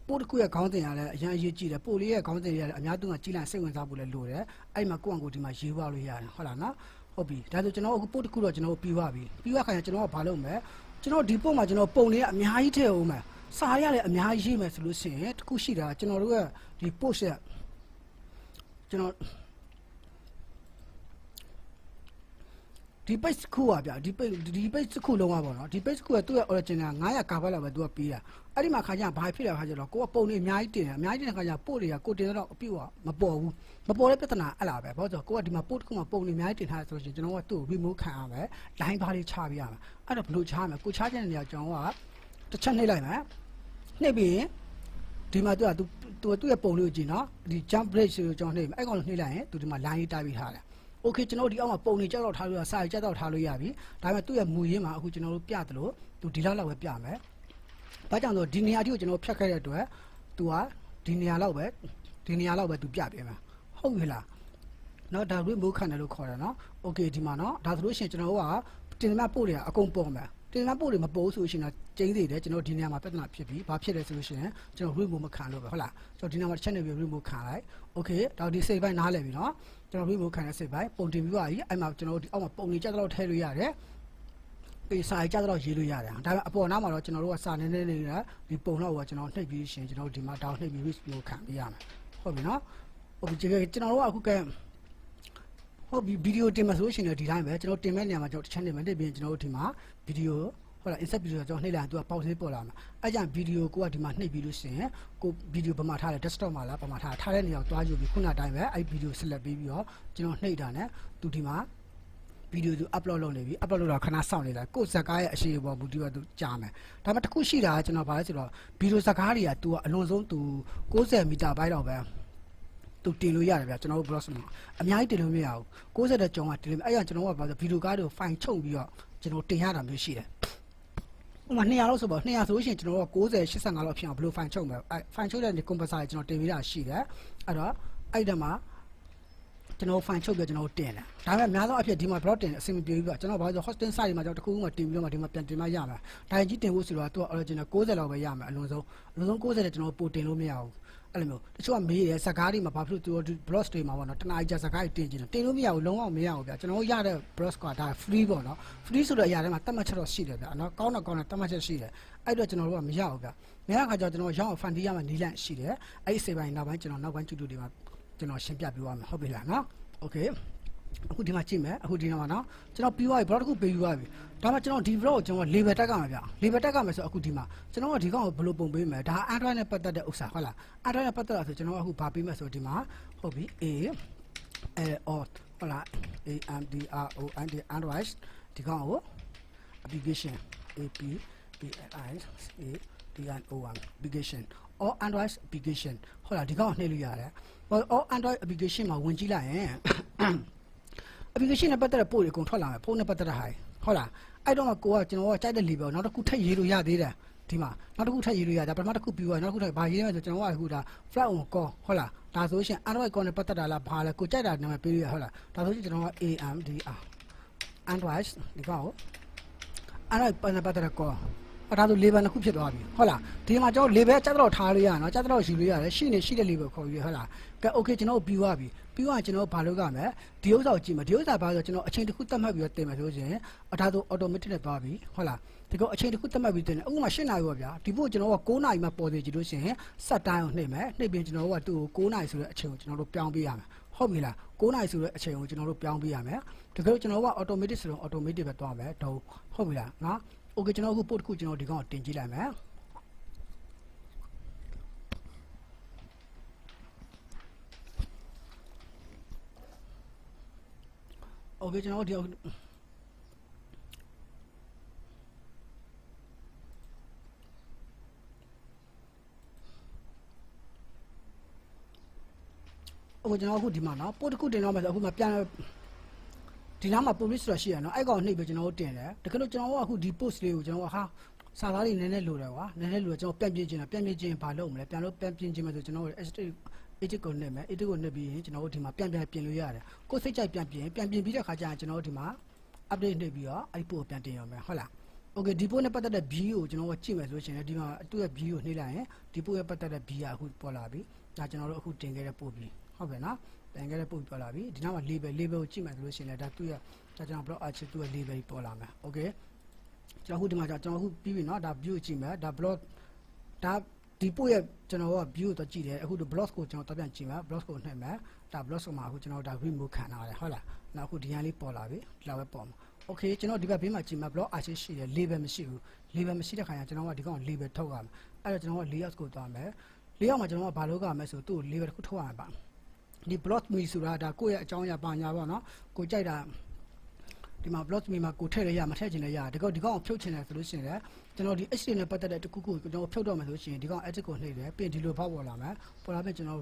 ပို့တစ်ခုရဲ့ခေါင်းစဉ်ကလည်းအရင်အရေးကြီးတယ်ပို့လေးရဲ့ခေါင်းစဉ်တွေကလည်းအများသူကကြီးလိုက်စိတ်ဝင်စားဖို့လည်းလိုတယ်အဲ့မှာကိုယ့်အကိုဒီမှာရေးပါလို့ရတယ်ဟုတ်လားနော်ဟုတ်ပြီဒါဆိုကျွန်တော်အခုပို့တစ်ခုတော့ကျွန်တော်ပြီးသွားပြီပြီးသွားခါကျကျွန်တော်ကဘာလုပ်မလဲကျွန်တော်ဒီပို့မှာကျွန်တော်ပုံလေးကအများကြီးထည့်အောင်မယ်စာရလည်းအများကြီးရေးမယ်ဆိုလို့ရှိရင်တခုရှိတာကျွန်တော်တို့ကဒီ post ရဲ့ကျွန်တော်ဒီ page ခုပါဗျာဒီ page ခုလုံးပါပေါ့နော်ဒီ page ခုကသူ့ရဲ့ original 900 cover လောက်ပဲသူကပေးတာအဲ့ဒီမှာခါကျဘာဖြစ်လဲခါကျတော့ကိုကပုံတွေအများကြီးတင်တယ်အများကြီးတင်တဲ့ခါကျပို့တွေကကိုတင်တော့အပြည့်မပေါ်ဘူးမပေါ်တဲ့ပြဿနာအဲ့လားပဲဘာလို့ဆိုတော့ကိုကဒီမှာပို့တစ်ခုမှာပုံတွေအများကြီးတင်ထားတယ်ဆိုလို့ရှိရင်ကျွန်တော်ကသူ့ကို remove ခံရမယ် line ဘာလေးချပေးရမယ်အဲ့တော့ဘယ်လိုချရမလဲကိုချတဲ့နေရာကျွန်တော်ကတစ်ချက်နှိပ်လိုက်မယ်နှိပ်ပြီးရင်ဒီမှာသူ့ရဲ့ပုံလေးကိုကြည့်နော်ဒီ jump break ဆိုကျွန်တော်နှိပ်မယ်အဲ့ကောင်ကိုနှိပ်လိုက်ရင်သူဒီမှာ line တိုက်ပြီးထားတယ်โอเคကျွန်တော်ဒီအောက်မှာပုံတွေကြောက်တော့ထားလို့ရစာရေးကြောက်တော့ထားလို့ရပြီဒါပေမဲ့သူ့ရဲ့မူရင်းမှာအခုကျွန်တော်တို့ပြတယ်လို့သူဒီလောက်ပဲပြမယ်ဘာကြောင့်ဆိုဒီနေရာအထိကိုကျွန်တော်ဖြတ်ခဲ့တဲ့အတွက်သူကဒီနေရာလောက်ပဲသူပြပေးမှာဟုတ်ပြီလားเนาะဒါ remove ခံတယ်လို့ခေါ်တယ်เนาะโอเคဒီမှာเนาะဒါဆိုလို့ရှိရင်ကျွန်တော်တို့ကတင်မှပို့တွေအကုန်ပေါ်မယ်တင်မှပို့တွေမပေါ်ဆိုရှင်တော့ကျင်းသေးတယ်ကျွန်တော်ဒီနေရာမှာပြဿနာဖြစ်ပြီဘာဖြစ်လဲဆိုလို့ရှိရင်ကျွန်တော် remove မခံလို့ပဲဟုတ်လားကျွန်တော်ဒီနေရာမှာ channel ပြီး remove ခံလိုက်โอเคဒါဒီ save ဘိုင်းနားလည်ပြီเนาะကျွန်တော် remove ခံတဲ့ save ဘိုင်းပုံတင်ပြီးပါပြီအဲ့မှာကျွန်တော်ဒီအောက်မှာပုံတွေကြက်တော့ထည့်လို့ရတယ်ပြီးစာကြက်တော့ရေးလို့ရတယ်ဒါပေမဲ့အပေါ်နားမှာတော့ကျွန်တော်တို့ကစာနည်းနေတာဒီပုံတော့ကကျွန်တော်နှိပ်ပြီးရှင်ကျွန်တော်ဒီမှာတောင်းနှိပ်ပြီး remove ခံပေးရမယ်ဟုတ်ပြီเนาะဟုတ်ပြီကျွန်တော်တို့ကအခုကဟုတ်ပြီဗီဒီယိုတင်မှာဆိုရှင်လည်းဒီတိုင်းပဲကျွန်တော်တင်မဲ့နေရာမှာကျွန်တော်တစ်ချက်နေမှာတက်ပြီးကျွန်တော်တို့ဒီမှာဗီဒီယိုဟုတ်လား insert ဗီဒီယိုကျွန်တော်နှိပ်လိုက်ရင်သူကပေါက်သေးပေါ်လာမှာအဲ့ကြောင့်ဗီဒီယိုကိုကဒီမှာနှိပ်ပြီးလို့ရှင်ကိုဗီဒီယိုဘာမှထားလဲ desktop မှာလားဘာမှထားတဲ့နေရာကိုတွားယူပြီးခုနတိုင်းပဲအဲ့ဗီဒီယို select ပြီးတော့ကျွန်တော်နှိပ်တာနဲ့သူဒီမှာဗီဒီယိုသူ upload လုပ်နေပြီ upload လုပ်တော့ခဏစောင့်နေလိုက်ကိုဇက်ကားရဲ့အရှိပေါ်ဘူးဒီကသူကြားမယ်ဒါပေမဲ့တစ်ခုရှိတာကကျွန်တော်ဗါလဲဆိုတော့ဗီဒီယိုဇက်ကားတွေကသူကအလွန်ဆုံးသူ90မီတာပိုင်းတော့ပဲသူတင်လို့ရတယ်ဗျကျွန်တော်တို့ browser မှာအများကြီးတင်လို့မရဘူး60တဲ့ကြောင်ကတင်လို့အဲ့ရကျွန်တော်ကဗီဒီယိုကားတွေကို file ချုပ်ပြီးတော့ကျွန်တော်တင်ရတာမျိုးရှိတယ်ဥပမာ200လောက်ဆိုပေါ့200ဆိုလို့ရှိရင်ကျွန်တော်က90 85လောက်ဖြစ်အောင်ဘယ်လို file ချုပ်မလဲ file ချုပ်တဲ့ compressor တွေကျွန်တော်တင်ပေးတာရှိတယ်အဲ့တော့အဲ့ဒါမှာ ကျွန်တော် file ချုပ်ပြီးကျွန်တော်တင်တယ်ဒါပေမဲ့အများဆုံးအဖြစ်ဒီမှာ blog တင်အဆင်မပြေဘူးပြကျွန်တော်ဘာလို့ hosting site တွေမှာကျွန်တော်တခုခုမှတင်ပြီးတော့မှဒီမှာပြန်တင်မှရမှာဒါကြီးတင်ဖို့ဆိုတော့သူက original 60လောက်ပဲရမှာအလွန်ဆုံး60တဲ့ကျွန်တော်ပို့တင်လို့မရဘူးအဲ့လိုမျိုးတချို့ကမေးတယ်စကားတွေမှာဘာဖြစ်လို့သူ blog တွေမှာပေါ့နော်တနားကြီးစကားတွေတင်ကြည့်တယ်တင်လို့မရဘူးလုံးဝမရဘူးဗျကျွန်တော်ရတဲ့ blog ကဒါ free ပေါ့နော် free ဆိုတဲ့အရာတွေမှာတတ်မှတ်ချက်တော့ရှိတယ်ဗျနော်ကောင်းတော့ကောင်းတယ်တတ်မှတ်ချက်ရှိတယ်အဲ့တော့ကျွန်တော်တို့ကမရဘူးဗျမရတဲ့ခါကျတော့ကျွန်တော်ရောင်း fund ရမှာနီးလန့်ရှိတယ်အဲ့ဒီစေပိုင်းနောက်ပိုင်းကျွန်တော်နောက်ပိုင်းကျူတူတွေမှာကျွန်တော်ရှင်းပြပြသွားမယ်ဟုတ်ပြီလားနော် okay အခုဒီမှာကြည့်မယ်အခုဒီမှာနော်ကျွန်တော်ပြီးသွားပြီ blog တစ်ခုပေးသွားပြီဒါမှကျွန်တော်ဒီ blog ကိုကျွန်တော် label တက်ကြမှာဗျ label တက်ကြမယ်ဆိုအခုဒီမှာကျွန်တော်ကဒီကောင်ကိုဘယ်လိုပုံပေးမလဲဒါ Android နဲ့ပတ်သက်တဲ့ဥစ္စာဟုတ်လား Android နဲ့ပတ်သက်တာဆိုကျွန်တော်ကအခုဗာပေးမယ်ဆိုဒီမှာဟုတ်ပြီ A L O ဟုတ်လား A M D R O N D Android ဒီကောင်ကို application A P P L I A D N O application or Android application ဟုတ်လားဒီကောင်ကိုနှိပ်လို့ရတယ် or Android application မှာဝင်ကြည့်လိုက်ရင် application နဲ့ပတ်သက်တဲ့ပို့တွေအကုန်ထွက်လာမယ်ဖုန်းနဲ့ပတ်သက်တဲ့ဟာဟုတ်လားအဲ့တော့မှကိုကကျွန်တော်ကကြိုက်တဲ့ label နောက်တစ်ခုထပ်ရေးလို့ရသေးတယ်ဒီမှာနောက်တစ်ခုထပ်ရေးလို့ရဒါပထမတစ်ခုပြီးသွားနောက်တစ်ခုထပ်ဘာရေးရမလဲဆိုကျွန်တော်ကအခုဒါ flat on call ဟုတ်လားဒါဆိုရှင် Android call နဲ့ပတ်သက်တာလားဘာလဲကိုကြိုက်တာနာမည်ပေးလို့ရဟုတ်လားဒါဆိုရှင်ကျွန်တော်က AMDR Android ဒီကောင်ကို Android နဲ့ပတ်သက်တဲ့ call ဒါဆို label တစ်ခုဖြစ်သွားပြီဟုတ်လားဒီမှာကျွန်တော် label ကြက်တော့ထားလို့ရနော်ကြက်တော့ယူလို့ရတယ်ရှိတဲ့ label ခေါ်ယူဟုတ်လားကဲ okay ကျွန်တော်ပြီးသွားပြီပြီးသွားကျွန်တော်ဘာလုပ်ရမလဲဒီဥစ္စာကိုကြည့်မယ်ဒီဥစ္စာဘာလို့ကျွန်တော်အချိန်တစ်ခုသတ်မှတ်ပြီးတော့တင်မယ်ဆိုရင်ဒါဆို automatic နဲ့သွားပြီဟုတ်လားဒီကအချိန်တစ်ခုသတ်မှတ်ပြီးတင်တယ်အခုမှ8နာရီပေါ့ဗျာဒီပို့ကျွန်တော်က9နာရီမှပေါ်သေးကြည့်လို့ရှိရင်စက်တိုင်းကိုနှိပ်မယ်နှိပ်ပြီးကျွန်တော်ကသူ့ကို9နာရီဆိုတဲ့အချိန်ကိုကျွန်တော်တို့ပြောင်းပေးရမယ်ဟုတ်ပြီလား9နာရီဆိုတဲ့အချိန်ကိုကျွန်တော်တို့ပြောင်းပေးရမယ်တကယ်လို့ကျွန်တော်က automatic ဆိုတော့ automatic ပဲသွားမယ်တော့ဟုတ်ပြီလားနော် okay ကျွန်တော်အခုပို့တစ်ခုကျွန်တော်ဒီကောင်ကိုတင်ကြည့်လိုက်မယ်โอเคကျွန်တော်ဒီကျွန်တော်အခုဒီမှာနော်ပို့တစ်ခုတင်တော့မယ်ဆိုအခုမှပြန်ဒီနားမှာ publish ဆိုတာရှိရနော်အဲ့ကောင်နှိပ်ပြီးကျွန်တော်တို့တင်တယ်တကယ်လို့ကျွန်တော်ကအခုဒီ post လေးကိုကျွန်တော်ကဟာစာသားတွေနည်းနည်းလိုတယ်ကွာနည်းနည်းလိုကျွန်တော်ပြန်ပြင်ချင်ဘာလုပ်မလဲပြန်ပြင်ချင်မယ်ဆိုကျွန်တော်တို့ edit ကိုနှိပ်မယ် edit ကိုနှိပ်ပြီးရင်ကျွန်တော်တို့ဒီမှာပြန်ပြင်လို့ရတယ်ကိုယ်စိတ်ကြိုက်ပြန်ပြင်ပြီးတဲ့ခါကျရင်ကျွန်တော်တို့ဒီမှာ update နှိပ်ပြီးတော့အဲ့ post ကိုပြန်တင်ရမယ်ဟုတ်လား okay ဒီ post နဲ့ပတ်သက်တဲ့ view ကိုကျွန်တော်ကကြည့်မယ်ဆိုရှင်ဒီမှာသူ့ရဲ့ view ကိုနှိပ်လိုက်ရင်ဒီ post ရဲ့ပတ်သက်တဲ့ view ကအခုပေါ်လာပြီဒါကျွန်တော်တို့အခုတင်ခဲ့တဲ့ post ပြီဟုတ်ပြီနော်တင်ခဲ့တဲ့ post ပေါ်လာပြီဒီနောက်မှာ label ကိုကြည့်မယ်ဆိုလို့ရှင်လည်းဒါသူ့ရဲ့ဒါကျွန်တော် blog archive သူ့ရဲ့ label ပေါ်လာမယ် okay ကျွန်တော်အခုဒီမှာကျွန်တော်အခုပြီးပြီနော်ဒါ view ကြည့်မယ်ဒါ blog ဒါဒီပို့ရဲ့ကျွန်တော်က view ကိုတော့ကြည့်တယ်အခုဒီ blog ကိုကျွန်တော်တော့ပြန်ကြည့်မယ် blog ကိုနှိပ်မယ်ဒါ blog မှာအခုကျွန်တော်ဒါ remove ခံထားရတယ်ဟုတ်လားနောက်အခုဒီရန်လေးပေါ်လာပြီဒီလောက်ပဲပေါ်မှာ okay ကျွန်တော်ဒီဘက်ဘေးမှာကြည့်မယ် blog archive ရှိတယ် label မရှိဘူး label မရှိတဲ့ခါကျကျွန်တော်ကဒီကောင် label ထုတ်ရမယ်အဲ့တော့ကျွန်တော်က layout ကိုသွားမယ် layout မှာကျွန်တော်ကဘာလုပ်ရမလဲဆိုသူ့ label တစ်ခုထုတ်ရမှာပါဒီ blog me ဆိုတာဒါကိုယ့်ရဲ့အကြောင်းအရာပါညာပေါ့နော်ကိုကြိုက်တာဒီမှာ blog me မှာကိုထည့်ရရမထည့်ချင်လည်းရဒီကောင်ဖြုတ်ချင်တယ်ဆိုလို့ရှိရင်လည်းကျွန်တော်ဒီ HTML နဲ့ပတ်သက်တဲ့တခုခုကျွန်တော်ဖြုတ်တော့မယ်ဆိုလို့ရှိရင်ဒီကောင် edit ကိုနှိပ်တယ်ပြီးရင်ဒီလိုဖောက်ပေါ်လာမယ်ပေါ်လာပြီးကျွန်တော်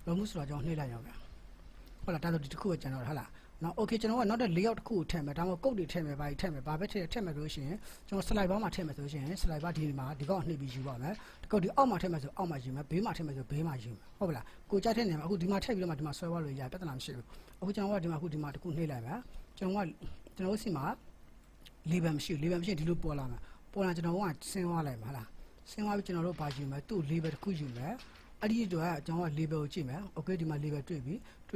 လုံးမှုဆိုတာကျွန်တော်နှိပ်လိုက်ရမယ်ဟုတ်လားဒါဆိုဒီတစ်ခုကိုကျွန်တော်ဟုတ်လားနော် okay ကျွန်တော်ကနောက်တဲ့ layout တစ်ခုကိုထည့်မယ်ဒါမှမဟုတ် code တွေထည့်မယ်ဘာပဲထည့်မယ်ဆိုလို့ရှိရင်ကျွန်တော် slide bar မှာထည့်မယ်ဆိုလို့ရှိရင် slide bar ဒီမှာဒီကောင်နှိပ်ပြီးယူပါမယ်ဒီကောင်ဒီအောက်မှာထည့်မယ်ဆိုအောက်မှာယူမယ်ဘေးမှာထည့်မယ်ဆိုဘေးမှာယူမယ်ဟုတ်လားကိုကြိုက်တဲ့နေရာမှာအခုဒီမှာထည့်ပြီးတော့မှဒီမှာဆွဲသွားလို့ရပြဿနာမရှိဘူးအခုကျွန်တော်ကဒီမှာတစ်ခုနှိပ်လိုက်မယ်ကျွန်တော်စီမှာ label မရှိဘူး label မရှိရင်ဒီလိုပေါ်လာမယ်ပေါ်လာကျွန်တော်ကဆင်းသွားလိုက်မှာလားဆင်းသွားပြီးကျွန်တော်တို့ဘာယူမယ်သူ့ label တစ်ခုယူမယ်အဲ့ဒီတော့ကျွန်တော်က label ကိုကြည့်မယ် okay ဒီမှာ label တွေ့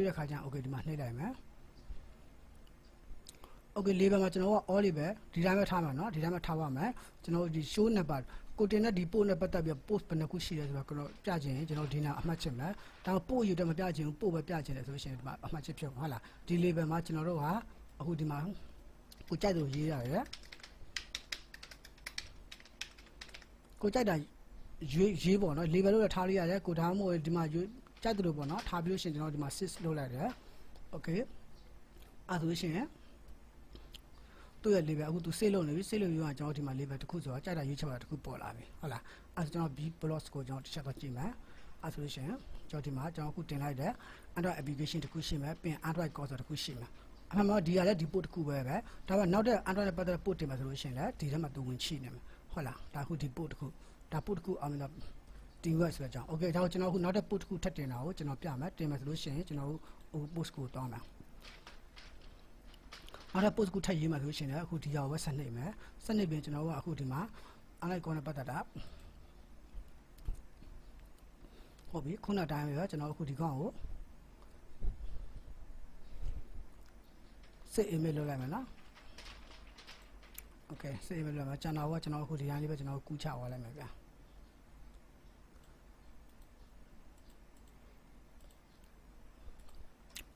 တဲ့ခါကျရင် okay ဒီမှာနှိပ်လိုက်မယ်okay label မှာကျွန်တော်က all label ဒီတိုင်းပဲထားမှာเนาะဒီတိုင်းပဲထားပါမယ်ကျွန်တော်ဒီ show number ကိုတင်တဲ့ဒီ post နဲ့ပတ်သက်ပြီး post ဘယ်နှခုရှိလဲဆိုတော့ကျွန်တော်ပြချင်ရင်ကျွန်တော်ဒီနာအမှတ်ချက်မယ်ဒါပေမဲ့ post ယူတယ်မပြချင်ဘူး post ပဲပြချင်တယ်ဆိုလို့ရှိရင်ဒီမှာအမှတ်ချက်ဖြစ်ဟုတ်လားဒီ label မှာကျွန်တော်တို့ကအခုဒီမှာကိုကြိုက်လို့ရေးရတယ်ကိုကြိုက်တာရေးပေါ့နော် label လို့ထားလို့ရတယ်ကိုဒါမှမဟုတ်ဒီမှာကြိုက်တယ်လို့ပေါ့နော်ထားပြီးလို့ရှိရင်ကျွန်တော်ဒီမှာ sys လုပ်လိုက်တယ် okay အဲ့ဆိုလို့ရှိရင်သူ့ရဲ့ label အခုသူ save လုပ်နေပြီ save လုပ်ပြီးတော့ကျွန်တော်ဒီမှာ label တစ်ခုဆိုတော့ကြိုက်တာရွေးချယ်တာတစ်ခုပေါ်လာပြီဟုတ်လားအဲ့ဆိုကျွန်တော် b blocks ကိုကျွန်တော်တစ်ချက်တော့ကြည့်မယ်အဲ့ဆိုလို့ရှိရင်ကျွန်တော်ဒီမှာကျွန်တော်အခုတင်လိုက်တဲ့ Android application တစ်ခုရှိမယ်ပြီးရင် Android call ဆိုတစ်ခုရှိမယ်အမှန်မှာဒီကလည်းဒီ port တစ်ခုပဲဒါပေမဲ့နောက်တဲ့ Android နဲ့ပတ်သက်တဲ့ port တင်မယ်ဆိုလို့ရှိရင်လည်းဒီထဲမှာသူဝင်ချိနေမယ်ဟုတ်လားဒါအခုဒီ port တစ်ခုဒါ port တစ်ခုအောင်လို့တင်ရဆိုတဲ့အကြောင်း okay ဒါကိုကျွန်တော်အခုနောက်တဲ့ port တစ်ခုထပ်တင်တာကိုကျွန်တော်ပြမယ်တင်မယ်ဆိုလို့ရှိရင်ကျွန်တော် post ကိုတောင်းမယ်အဲ့ဒါ post ကိုထည့်ရေးမှဆိုရှင်လည်းအခုဒီရောက်ပဲဆက်နေမယ်ဆက်နေပြင်ကျွန်တော်ကအခုဒီမှာ icon နဲ့ပတ်သက်တာဟုတ်ပြီခုနတိုင်းပဲကျွန်တော်အခုဒီကောင်ကို save email လုပ်လိုက်မယ်နော် okay save email လုပ်မယ်ကျွန်တော်ကကျွန်တော်အခုဒီတိုင်းလေးပဲကျွန်တော်ကူးချသွားလိုက်မယ်ဗျာ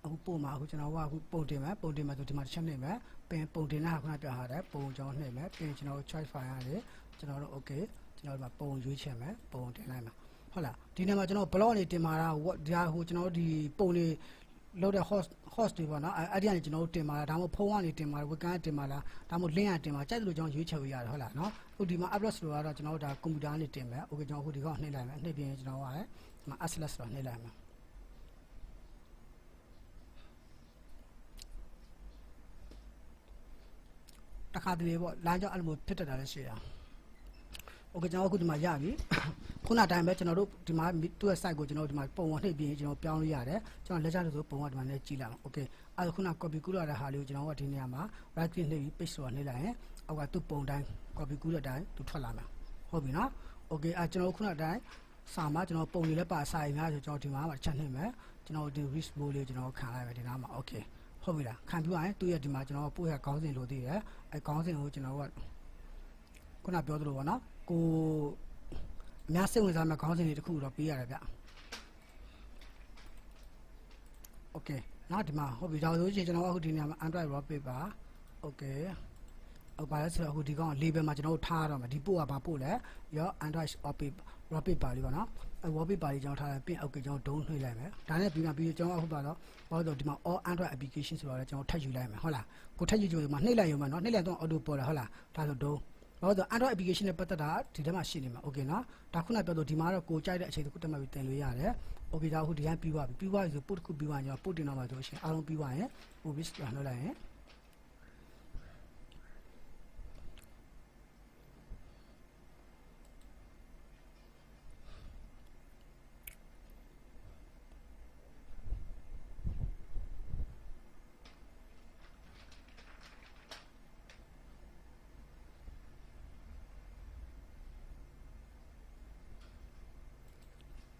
အခုပို့မှာအခုကျွန်တော်ကအခုပုံတင်မယ်ဆိုဒီမှာတစ်ချက်နှိပ်မယ်ပင်ပုံတင်တာခုနပြထားတယ်ပုံကျွန်တော်နှိပ်မယ်ပင်ကျွန်တော် choice file ရတယ်ကျွန်တော်တို့ okay ကျွန်တော်ဒီမှာပုံရွေးချယ်မယ်ပုံတင်လိုက်မယ်ဟုတ်လားဒီနေ့မှာကျွန်တော် blog နေတင်มาတာဒါဟိုကျွန်တော်ဒီပုံလေးလောက်တဲ့ host တွေပေါ့နော်အဲ့ဒီကနေကျွန်တော်တို့တင်มาဒါမှမဟုတ်ဖုန်းကနေတင်มาဝက်ကန်တင်มาလားဒါမှမဟုတ် link ကနေတင်มาကြိုက်တယ်လို့ကျွန်တော်ရွေးချယ်လို့ရတယ်ဟုတ်လားနော်အခုဒီမှာ upload ဆိုတော့ကျွန်တော်တို့ဒါကွန်ပျူတာကနေတင်မယ် okay ကျွန်တော်အခုဒီကောင်နှိပ်လိုက်မယ်နှိပ်ပြီးရင်ကျွန်တော်ကလည်းဒီမှာ access ဆိုတော့နှိပ်လိုက်မယ်တခါတလေပေါ့လမ်းကြောင်းအဲ့လိုမျိုးဖြစ်တတ်တာလည်းရှိတာโอเคကျွန်တော်အခုဒီမှာရပြီခုနတိုင်းပဲကျွန်တော်တို့ဒီမှာသူ့ရဲ့ site ကိုကျွန်တော်ဒီမှာပုံဝင်နှိပ်ပြီးကျွန်တော်ပြောင်းလို့ရတယ်ကျွန်တော်လက်ချလို့ဆိုပုံကဒီမှာလည်းကြည့်လိုက်အောင်โอเคအဲ့ဒါခုန copy ကူးရတဲ့ဟာလေးကိုကျွန်တော်ကဒီနေရာမှာ right click နှိပ်ပြီး paste ဆိုတာနှိပ်လိုက်ရင်အောက်ကသူ့ပုံတိုင်း copy ကူးတဲ့အတိုင်းသူထွက်လာမှာဟုတ်ပြီနော်โอเคအဲ့ကျွန်တော်ခုနတိုင်းစာမှာကျွန်တော်ပုံလေးလည်းပါစာရင်းများဆိုကျွန်တော်ဒီမှာချက်နှိပ်မယ်ကျွန်တော်ဒီ reach bowl လေးကျွန်တော်ခံလိုက်မယ်ဒီနားမှာโอเคဟုတ်ပြီလားခံပြီးရင်သူ့ရဲ့ဒီမှာကျွန်တော်ပို့ရခေါင်းစဉ်လိုသေးတယ်အဲခေါင်းစဉ်ကိုကျွန်တော်ကခုနပြောသလိုပေါ့နော်ကိုအများစိတ်ဝင်စားမဲ့ခေါင်းစဉ်တွေတခုတော့ပေးရတယ်ဗျโอเคနောက်ဒီမှာဟုတ်ပြီဒါဆိုရင်ကျွန်တော်အခုဒီနေရာမှာ Android wallpaper โอเคဟုတ်ပါလဲဆိုတော့အခုဒီကောင် label မှာကျွန်တော်တို့ထားရတော့မယ်ဒီပို့ကဘာပို့လဲရော Android wallpaper လေးပေါ့နော်အဲ wallpaper လေးကျွန်တော်ထားတယ်ပြင်အောက်ကကျွန်တော်ဒုံးနှိပ်လိုက်မယ်ဒါနဲ့ပြီးမှပြီးကျွန်တော်အခုပါတော့ဘာလို့ဒီမှာ all Android application ဆိုတော့လည်းကျွန်တော်ထပ်ယူလိုက်မယ်ဟုတ်လားကိုထပ်ယူကြည့်မှာနှိပ်လိုက်ရုံပဲနော်နှိပ်လိုက်တော့ auto ပေါ်တယ်ဟုတ်လားဒါဆိုဒုံးဘာလို့ Android application နဲ့ပတ်သက်တာဒီထဲမှာရှိနေမှာ okay နော်ဒါခုနပြောလို့ဒီမှာတော့ကိုကြိုက်တဲ့အချိန်တစ်ခုတက်မှပြီးတင်လို့ရတယ် okay ဒါအခုဒီတိုင်းပြီးသွားပြီဆိုပို့တစ်ခုပြီးသွားရင်ပို့တင်တော့မှာဆိုရှင်အားလုံးပြီးသွားရင် publish လုပ်လိုက်ရင်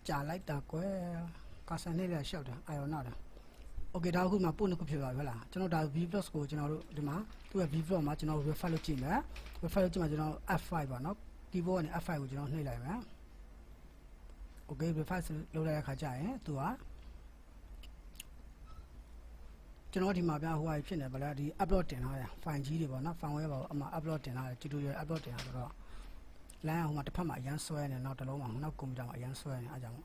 ကြာလိုက်တာကွယ်ကာဆန်နဲ့လည်းရှောက်တာအာယောနာတာโอเคဒါအခုမှပို့နှစ်ခုဖြစ်သွားပြီဟုတ်လားကျွန်တော်ဒါ vplus ကိုကျွန်တော်တို့ဒီမှာသူ့ရဲ့ vplus မှာကျွန်တော် refer လုပ်ကြည့်မယ် refer လုပ်ကြည့်မှာကျွန်တော် f5 ပါเนาะ keyboard နဲ့ f5 ကိုကျွန်တော်နှိပ်လိုက်မယ်โอเค refer လုပ်လိုက်တဲ့အခါကျရင်သူကကျွန်တော်ဒီမှာပြဟိုဟာဖြစ်နေပါလားဒီ upload တင်ထားရ file ကြီးတွေပေါ့เนาะ firmware ပါအမှ upload တင်ထားတယ် tutorial upload တင်ထားဆိုတော့လမ်းဟိုမှာတစ်ဖက်မှာအရန်ဆွဲနေနောက်တစ်လုံးမှာနောက်ကွန်ပျူတာမှာအရန်ဆွဲနေအားကြောင့်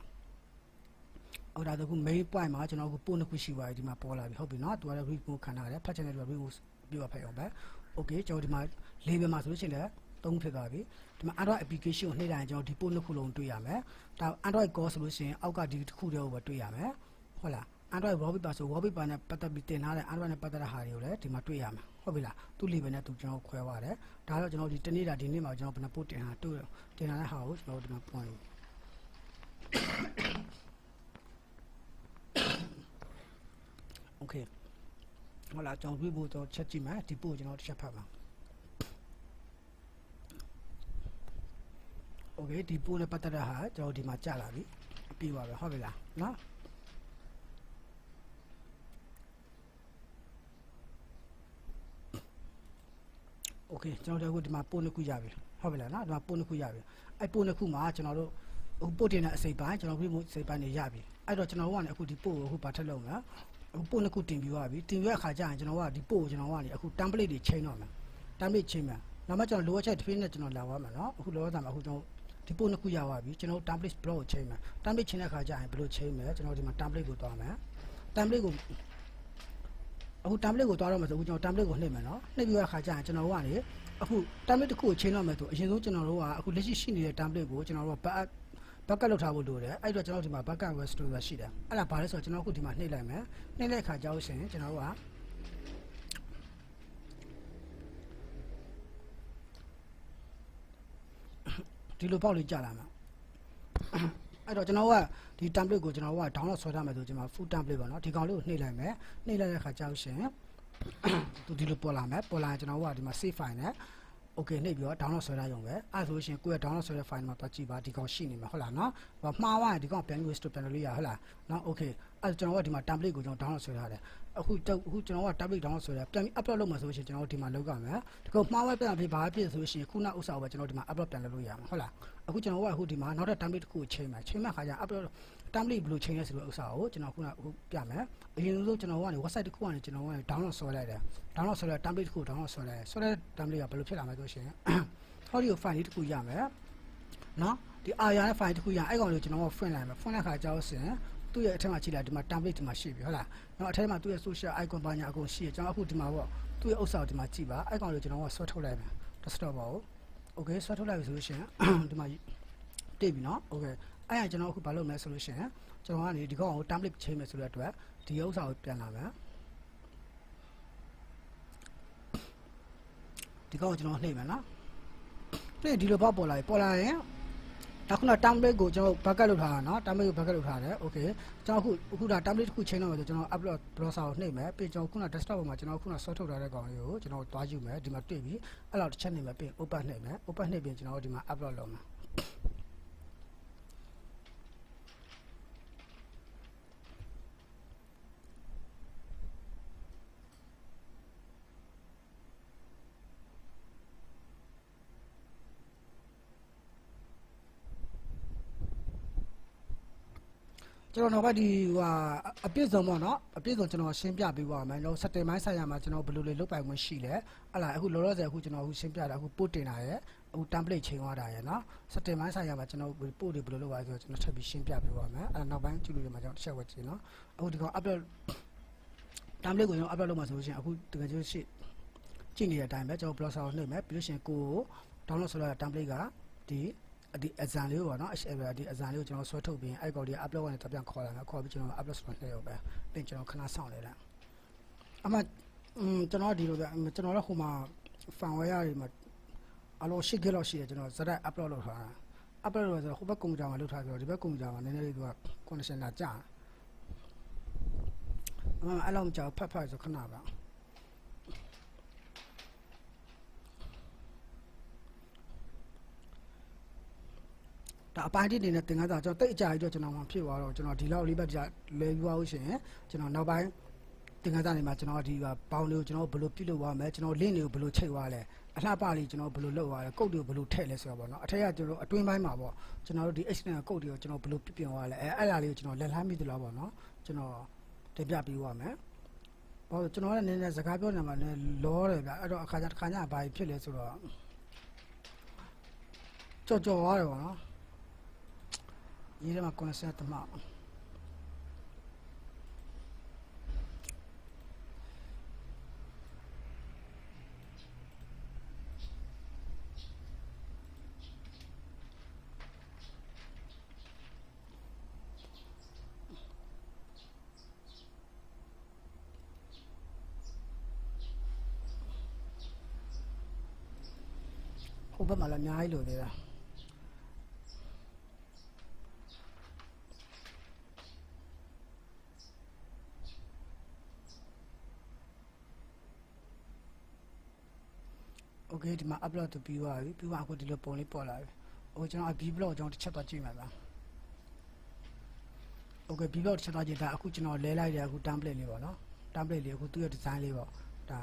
အော်ဒါတော့ခု main point မှာကျွန်တော်အခုပို့နှစ်ခုရှိပါပြီဒီမှာပေါ်လာပြီဟုတ်ပြီနော်သူကလည်း read ကိုခံရတယ်ဖတ်ချင်တဲ့သူက read ကိုပြဖတ်အောင်ပဲ okay ကျွန်တော်ဒီမှာ label မှာဆိုလို့ရှိရင်လည်းသုံးဖြစ်သွားပြီဒီမှာ Android application ကိုနှိပ်လိုက်ရင်ကျွန်တော်ဒီပို့နှစ်ခုလုံးတွေ့ရမယ်ဒါ Android Core ဆိုလို့ရှိရင်အောက်ကဒီတစ်ခုတည်းကိုပဲတွေ့ရမယ်ဟုတ်လား Android wallpaper ဆို wallpaper နဲ့ပတ်သက်ပြီးတင်ထားတဲ့ Android နဲ့ပတ်သက်တဲ့ဟာတွေကိုလည်းဒီမှာတွေ့ရမှာဟုတ်ပြီလားသူ့ label နဲ့သူကျွန်တော်ခွဲသွားတယ်ဒါတော့ကျွန်တော်ဒီတနေ့တာဒီနေ့မှာကျွန်တော်ဘယ်နှပို့တင်တာတွေ့တင်လာတဲ့ဟာကိုကျွန်တော်ဒီမှာ point okay ဟုတ်လားကျွန်တော်တွေ့ဖို့တော့ချက်ကြည့်မယ်ဒီပို့ကျွန်တော်တစ်ချက်ဖတ်ပါokay ဒီပို့နဲ့ပတ်သက်တဲ့ဟာကျွန်တော်ဒီမှာကြာလာပြီအပြည့်ပါပဲဟုတ်ပြီလားနော်โอเคကျွန်တော်တို့အခုဒီမှာပို့နှစ်ခုရပြီဟုတ်ပြီလားနော်ဒီမှာပို့နှစ်ခုရပြီအဲ့ပို့နှစ်ခုမှာကျွန်တော်တို့ဟိုပို့တင်တဲ့အစိပ်ပိုင်းကျွန်တော်ပြီးမှုစိပ်ပိုင်းတွေရပြီအဲ့တော့ကျွန်တော်တို့ကလည်းအခုဒီပို့ကိုအခုပါထက်လုံးလားအခုပို့နှစ်ခုတင်ပြီးသွားပြီတင်ပြီးတဲ့အခါကျရင်ကျွန်တော်ကဒီပို့ကိုကျွန်တော်ကလည်းအခု template တွေချိန်တော့မယ် template ချိန်မယ်နောက်မှကျွန်တော်လိုအပ်ချက်တစ်ဖက်နဲ့ကျွန်တော်လာသွားမယ်နော်အခုလောလောဆယ်မှာအခုကျွန်တော်ဒီပို့နှစ်ခုရသွားပြီကျွန်တော် template block ကိုချိန်မယ် template ချိန်တဲ့အခါကျရင်ဘယ်လိုချိန်မလဲကျွန်တော်ဒီမှာ template ကိုသွားမယ် template ကိုအခု template ကိုသွားတော့မယ်ဆိုအခုကျွန်တော် template ကိုနှိပ်မယ်နော်နှိပ်ပြီးတဲ့အခါကျရင်ကျွန်တော်တို့ကနေအခု template တစ်ခုကိုချိန်တော့မယ်ဆိုအရင်ဆုံးကျွန်တော်တို့ကအခုလက်ရှိရှိနေတဲ့ template ကိုကျွန်တော်တို့က backup လုပ်ထားဖို့လိုတယ်အဲ့တော့ကျွန်တော်ဒီမှာ backup restore ရှိတယ်အဲ့ဒါဘာလဲဆိုတော့ကျွန်တော်အခုဒီမှာနှိပ်လိုက်မယ်နှိပ်တဲ့အခါကျတော့ရှင်ကျွန်တော်တို့ကဒီလိုပေါက်လေးကြာလာမှာ အဲ့တော့ကျွန်တော်ကဒီ template ကိုကျွန်တော်က download ဆွဲထားမယ်ဆိုကျွန်တော် full template ပေါ့နော်ဒီကောင်လေးကိုနှိပ်လိုက်မယ်နှိပ်လိုက်တဲ့အခါကျတော့ရှင်သူဒီလိုပေါ်လာမယ်ပေါ်လာရင်ကျွန်တော်ကဒီမှာ save file နဲ့ okay နှိပ်ပြီးတော့ download ဆွဲထားရုံပဲအဲ့ဆိုလို့ရှင်ကိုယ့်ရဲ့ download ဆွဲတဲ့ file မှာသွားကြည့်ပါဒီကောင်ရှိနေမှာဟုတ်လားနော်မှားသွားရင်ဒီကောင်ပြန်ပြီး restore ပြန်လုပ်လို့ရဟုတ်လားနော် okay အဲ့ကျွန်တော်ကဒီမှာ template ကိုကျွန်တော် download ဆွဲထားတယ်အခုကျွန်တော်က template download ဆွဲတယ်ပြန်ပြီး upload လုပ်မှာဆိုလို့ရှင်ကျွန်တော်ဒီမှာလုပ်ရမယ်ဒီကောင်မှားသွားပြန်ပြီးဘာဖြစ်ဆိုလို့ရှင်ခုနဥစ္စာကိုပဲကျွန်တော်ဒီမှာ upload ပြန်လုပ်လို့ရမှာဟုတ်လားအခုကျွန်တော်ကအခုဒီမှာနောက်တဲ့ template တစ်ခုကိုချိန်မယ်ချိန်မဲ့ခါကျ upload template ဘယ်လိုချိန်လဲဆိုလို့ဥစ္စာကိုကျွန်တော်ခုနအခုပြမယ်အရင်ဆုံးကျွန်တော်ကနေ website တစ်ခုကနေကျွန်တော်ကနေ download ဆွဲလိုက်တယ် download ဆွဲလိုက် template တစ်ခု download ဆွဲလိုက်ဆွဲတဲ့ template ကဘယ်လိုဖြစ်လာမလဲဆိုရှင်ဟောဒီကို file လေးတစ်ခုရမယ်နော်ဒီအာရတဲ့ file တစ်ခုရအဲ့ကောင်လေးကျွန်တော်ကဖွင့်လိုက်မယ်ဖွင့်တဲ့ခါကျတော့ရှင်သူ့ရဲ့အထက်မှာကြည့်လိုက်ဒီမှာ template ဒီမှာရှိပြီဟုတ်လားနော်အထက်မှာသူ့ရဲ့ social icon ဘာညာအကုန်ရှိရကျွန်တော်အခုဒီမှာပေါ့သူ့ရဲ့ဥစ္စာကိုဒီမှာကြည့်ပါအဲ့ကောင်လေးကျွန်တော်ကဆွဲထုတ်လိုက်မယ် desktop ပါဦး okay ဆွဲထုတ်လိုက်ပြီဆိုလို့ရှင်ဒီမှာတိတ်ပြီနော် okay အဲ့ဒါကျွန်တော်အခုဘာလုပ်မလဲဆိုလို့ရှင်ကျွန်တော်ကနေဒီကောင်ကို template ချိန်မယ်ဆိုတဲ့အတွက်ဒီဥစ္စာကိုပြန်လာမယ်ဒီကောင်ကိုကျွန်တော်နှိပ်မယ်နော်ဒီလိုပေါ့ပေါ်လာရင်အခုန template ကိုကျွန်တော် backup လုပ်ထားတာเนาะ template ကို backup လုပ်ထားတယ် okay ကျွန်တော်အခုဒါ template တစ်ခုချိန်တော့မယ်ဆိုကျွန်တော် upload browser ကိုနှိပ်မယ်ပြီးကျွန်တော်ခုန desktop ပေါ်မှာကျွန်တော်ခုန source ထုတ်ထားတဲ့ကောင်လေးကိုကျွန်တော်သွားယူမယ်ဒီမှာတွေ့ပြီအဲ့လောက်တစ်ချက်နှိပ်မယ်ပြီး open နှိပ်မယ် open နှိပ်ပြီးကျွန်တော်ဒီမှာ upload လုပ်မယ်ကျွန်တော်နောက်ဒီအပြည့်စုံပေါ့နော်အပြည့်စုံကျွန်တော်ရှင်းပြပေးပါမယ်တော့ setting ပိုင်းဆိုင်ရာမှာကျွန်တော်ဘယ်လိုလုပ်ပိုင်ခွင့်ရှိလဲအဲ့လားအခုလောလောဆယ်အခုကျွန်တော်အခုရှင်းပြတာအခု post တင်တာရယ်အခု template ချိန်သွားတာရယ်နော် setting ပိုင်းဆိုင်ရာမှာကျွန်တော် post တွေဘယ်လိုလုပ်ပါလဲဆိုတော့ကျွန်တော်ထပ်ပြီးရှင်းပြပေးပါမယ်အဲ့နောက်ပိုင်းကြည့်လို့ရမှာကျွန်တော်တစ်ချက်ဝက်ကြည့်နော်အခုဒီကောင် upload template ကိုကျွန်တော် upload လုပ်မှာဆိုလို့ရှိရင်အခုတကယ်ချင်းကြည့်နေတဲ့အတိုင်းပဲကျွန်တော် browser ကိုနှိပ်မယ်ပြီးလို့ရှိရင်ကို download ဆိုတဲ့ template ကဒီ exam လေးပေါ့နော် HTML ဒီ exam လေးကိုကျွန်တော်ဆွဲထုတ်ပြီးအဲ့ကောင်ဒီ upload ကနေပြန်ခေါ်လာမယ်ခေါ်ပြီးကျွန်တော် upload ဆိုတော့နှိပ်ရုံပဲပြီးကျွန်တော်ခဏစောင့်နေလိုက်အမှကျွန်တော်ဒီလိုပဲကျွန်တော်လည်းဟိုမှာ firmware တွေမှာအလုံး8 GB လောက်ရှိတယ်ကျွန်တော်ဇာတ် upload လုပ်ထားတာ upload လုပ်ဆိုတော့ဟိုဘက်ကွန်ပျူတာမှာလုပ်ထားဆိုတော့ဒီဘက်ကွန်ပျူတာမှာနည်းနည်းလေးသူက connection လာကြာအဲ့လောက်ကြောက်ဖတ်ဆိုခဏပါဒါအပိုင်းတစ်နေနဲ့သင်ခန်းစာကျွန်တော်တိတ်အကြကြီးတော့ကျွန်တော်မှဖြစ်သွားတော့ကျွန်တော်ဒီလောက်လေးပဲကြာလဲယူပါလို့ရှိရင်ကျွန်တော်နောက်ပိုင်းသင်ခန်းစာတွေမှာကျွန်တော်ဒီဘောင်းလေးကိုကျွန်တော်ဘယ်လိုပြုလုပ်သွားမလဲကျွန်တော် link တွေကိုဘယ်လိုချိန်သွားလဲအလှပလေးကျွန်တော်ဘယ်လိုလုပ်သွားလဲကုတ်တွေကိုဘယ်လိုထည့်လဲဆိုတော့ပေါ့နော်အထက်ကကျွန်တော်အတွင်းပိုင်းမှာပေါ့ကျွန်တော်တို့ဒီ external ကုတ်တွေကိုကျွန်တော်ဘယ်လိုပြပြင်သွားလဲအဲ့ဒါလေးကိုကျွန်တော်လက်လှမ်းမိသလားပေါ့နော်ကျွန်တော်တင်ပြပေးသွားမယ်ဘာလို့ကျွန်တော်လည်းနည်းနည်းစကားပြောနေမှာလည်းလောတယ်ဗျအဲ့တော့အခါကျတစ်ခါညဘာဖြစ်လဲဆိုတော့ကြော်သွားတယ်ပေါ့နော်ရေးထဲမှာ concept တမဟိုဘက်မှာလည်းအများကြီးလိုသေးတာโอเคဒီမှာ upload to ပြီးသွားပြီပြီးမှအခုဒီလိုပုံလေးပေါ်လာပြီဟိုကျွန်တော် B block ကျွန်တော်တစ်ချက်သွားကြည့်မှာပါโอเค B block တစ်ချက်သွားကြည့်ဒါအခုကျွန်တော်လဲလိုက်တယ်အခု template လေးပေါ့နော် template လေးအခုသူ့ရဲ့ design လေးပေါ့ဒါ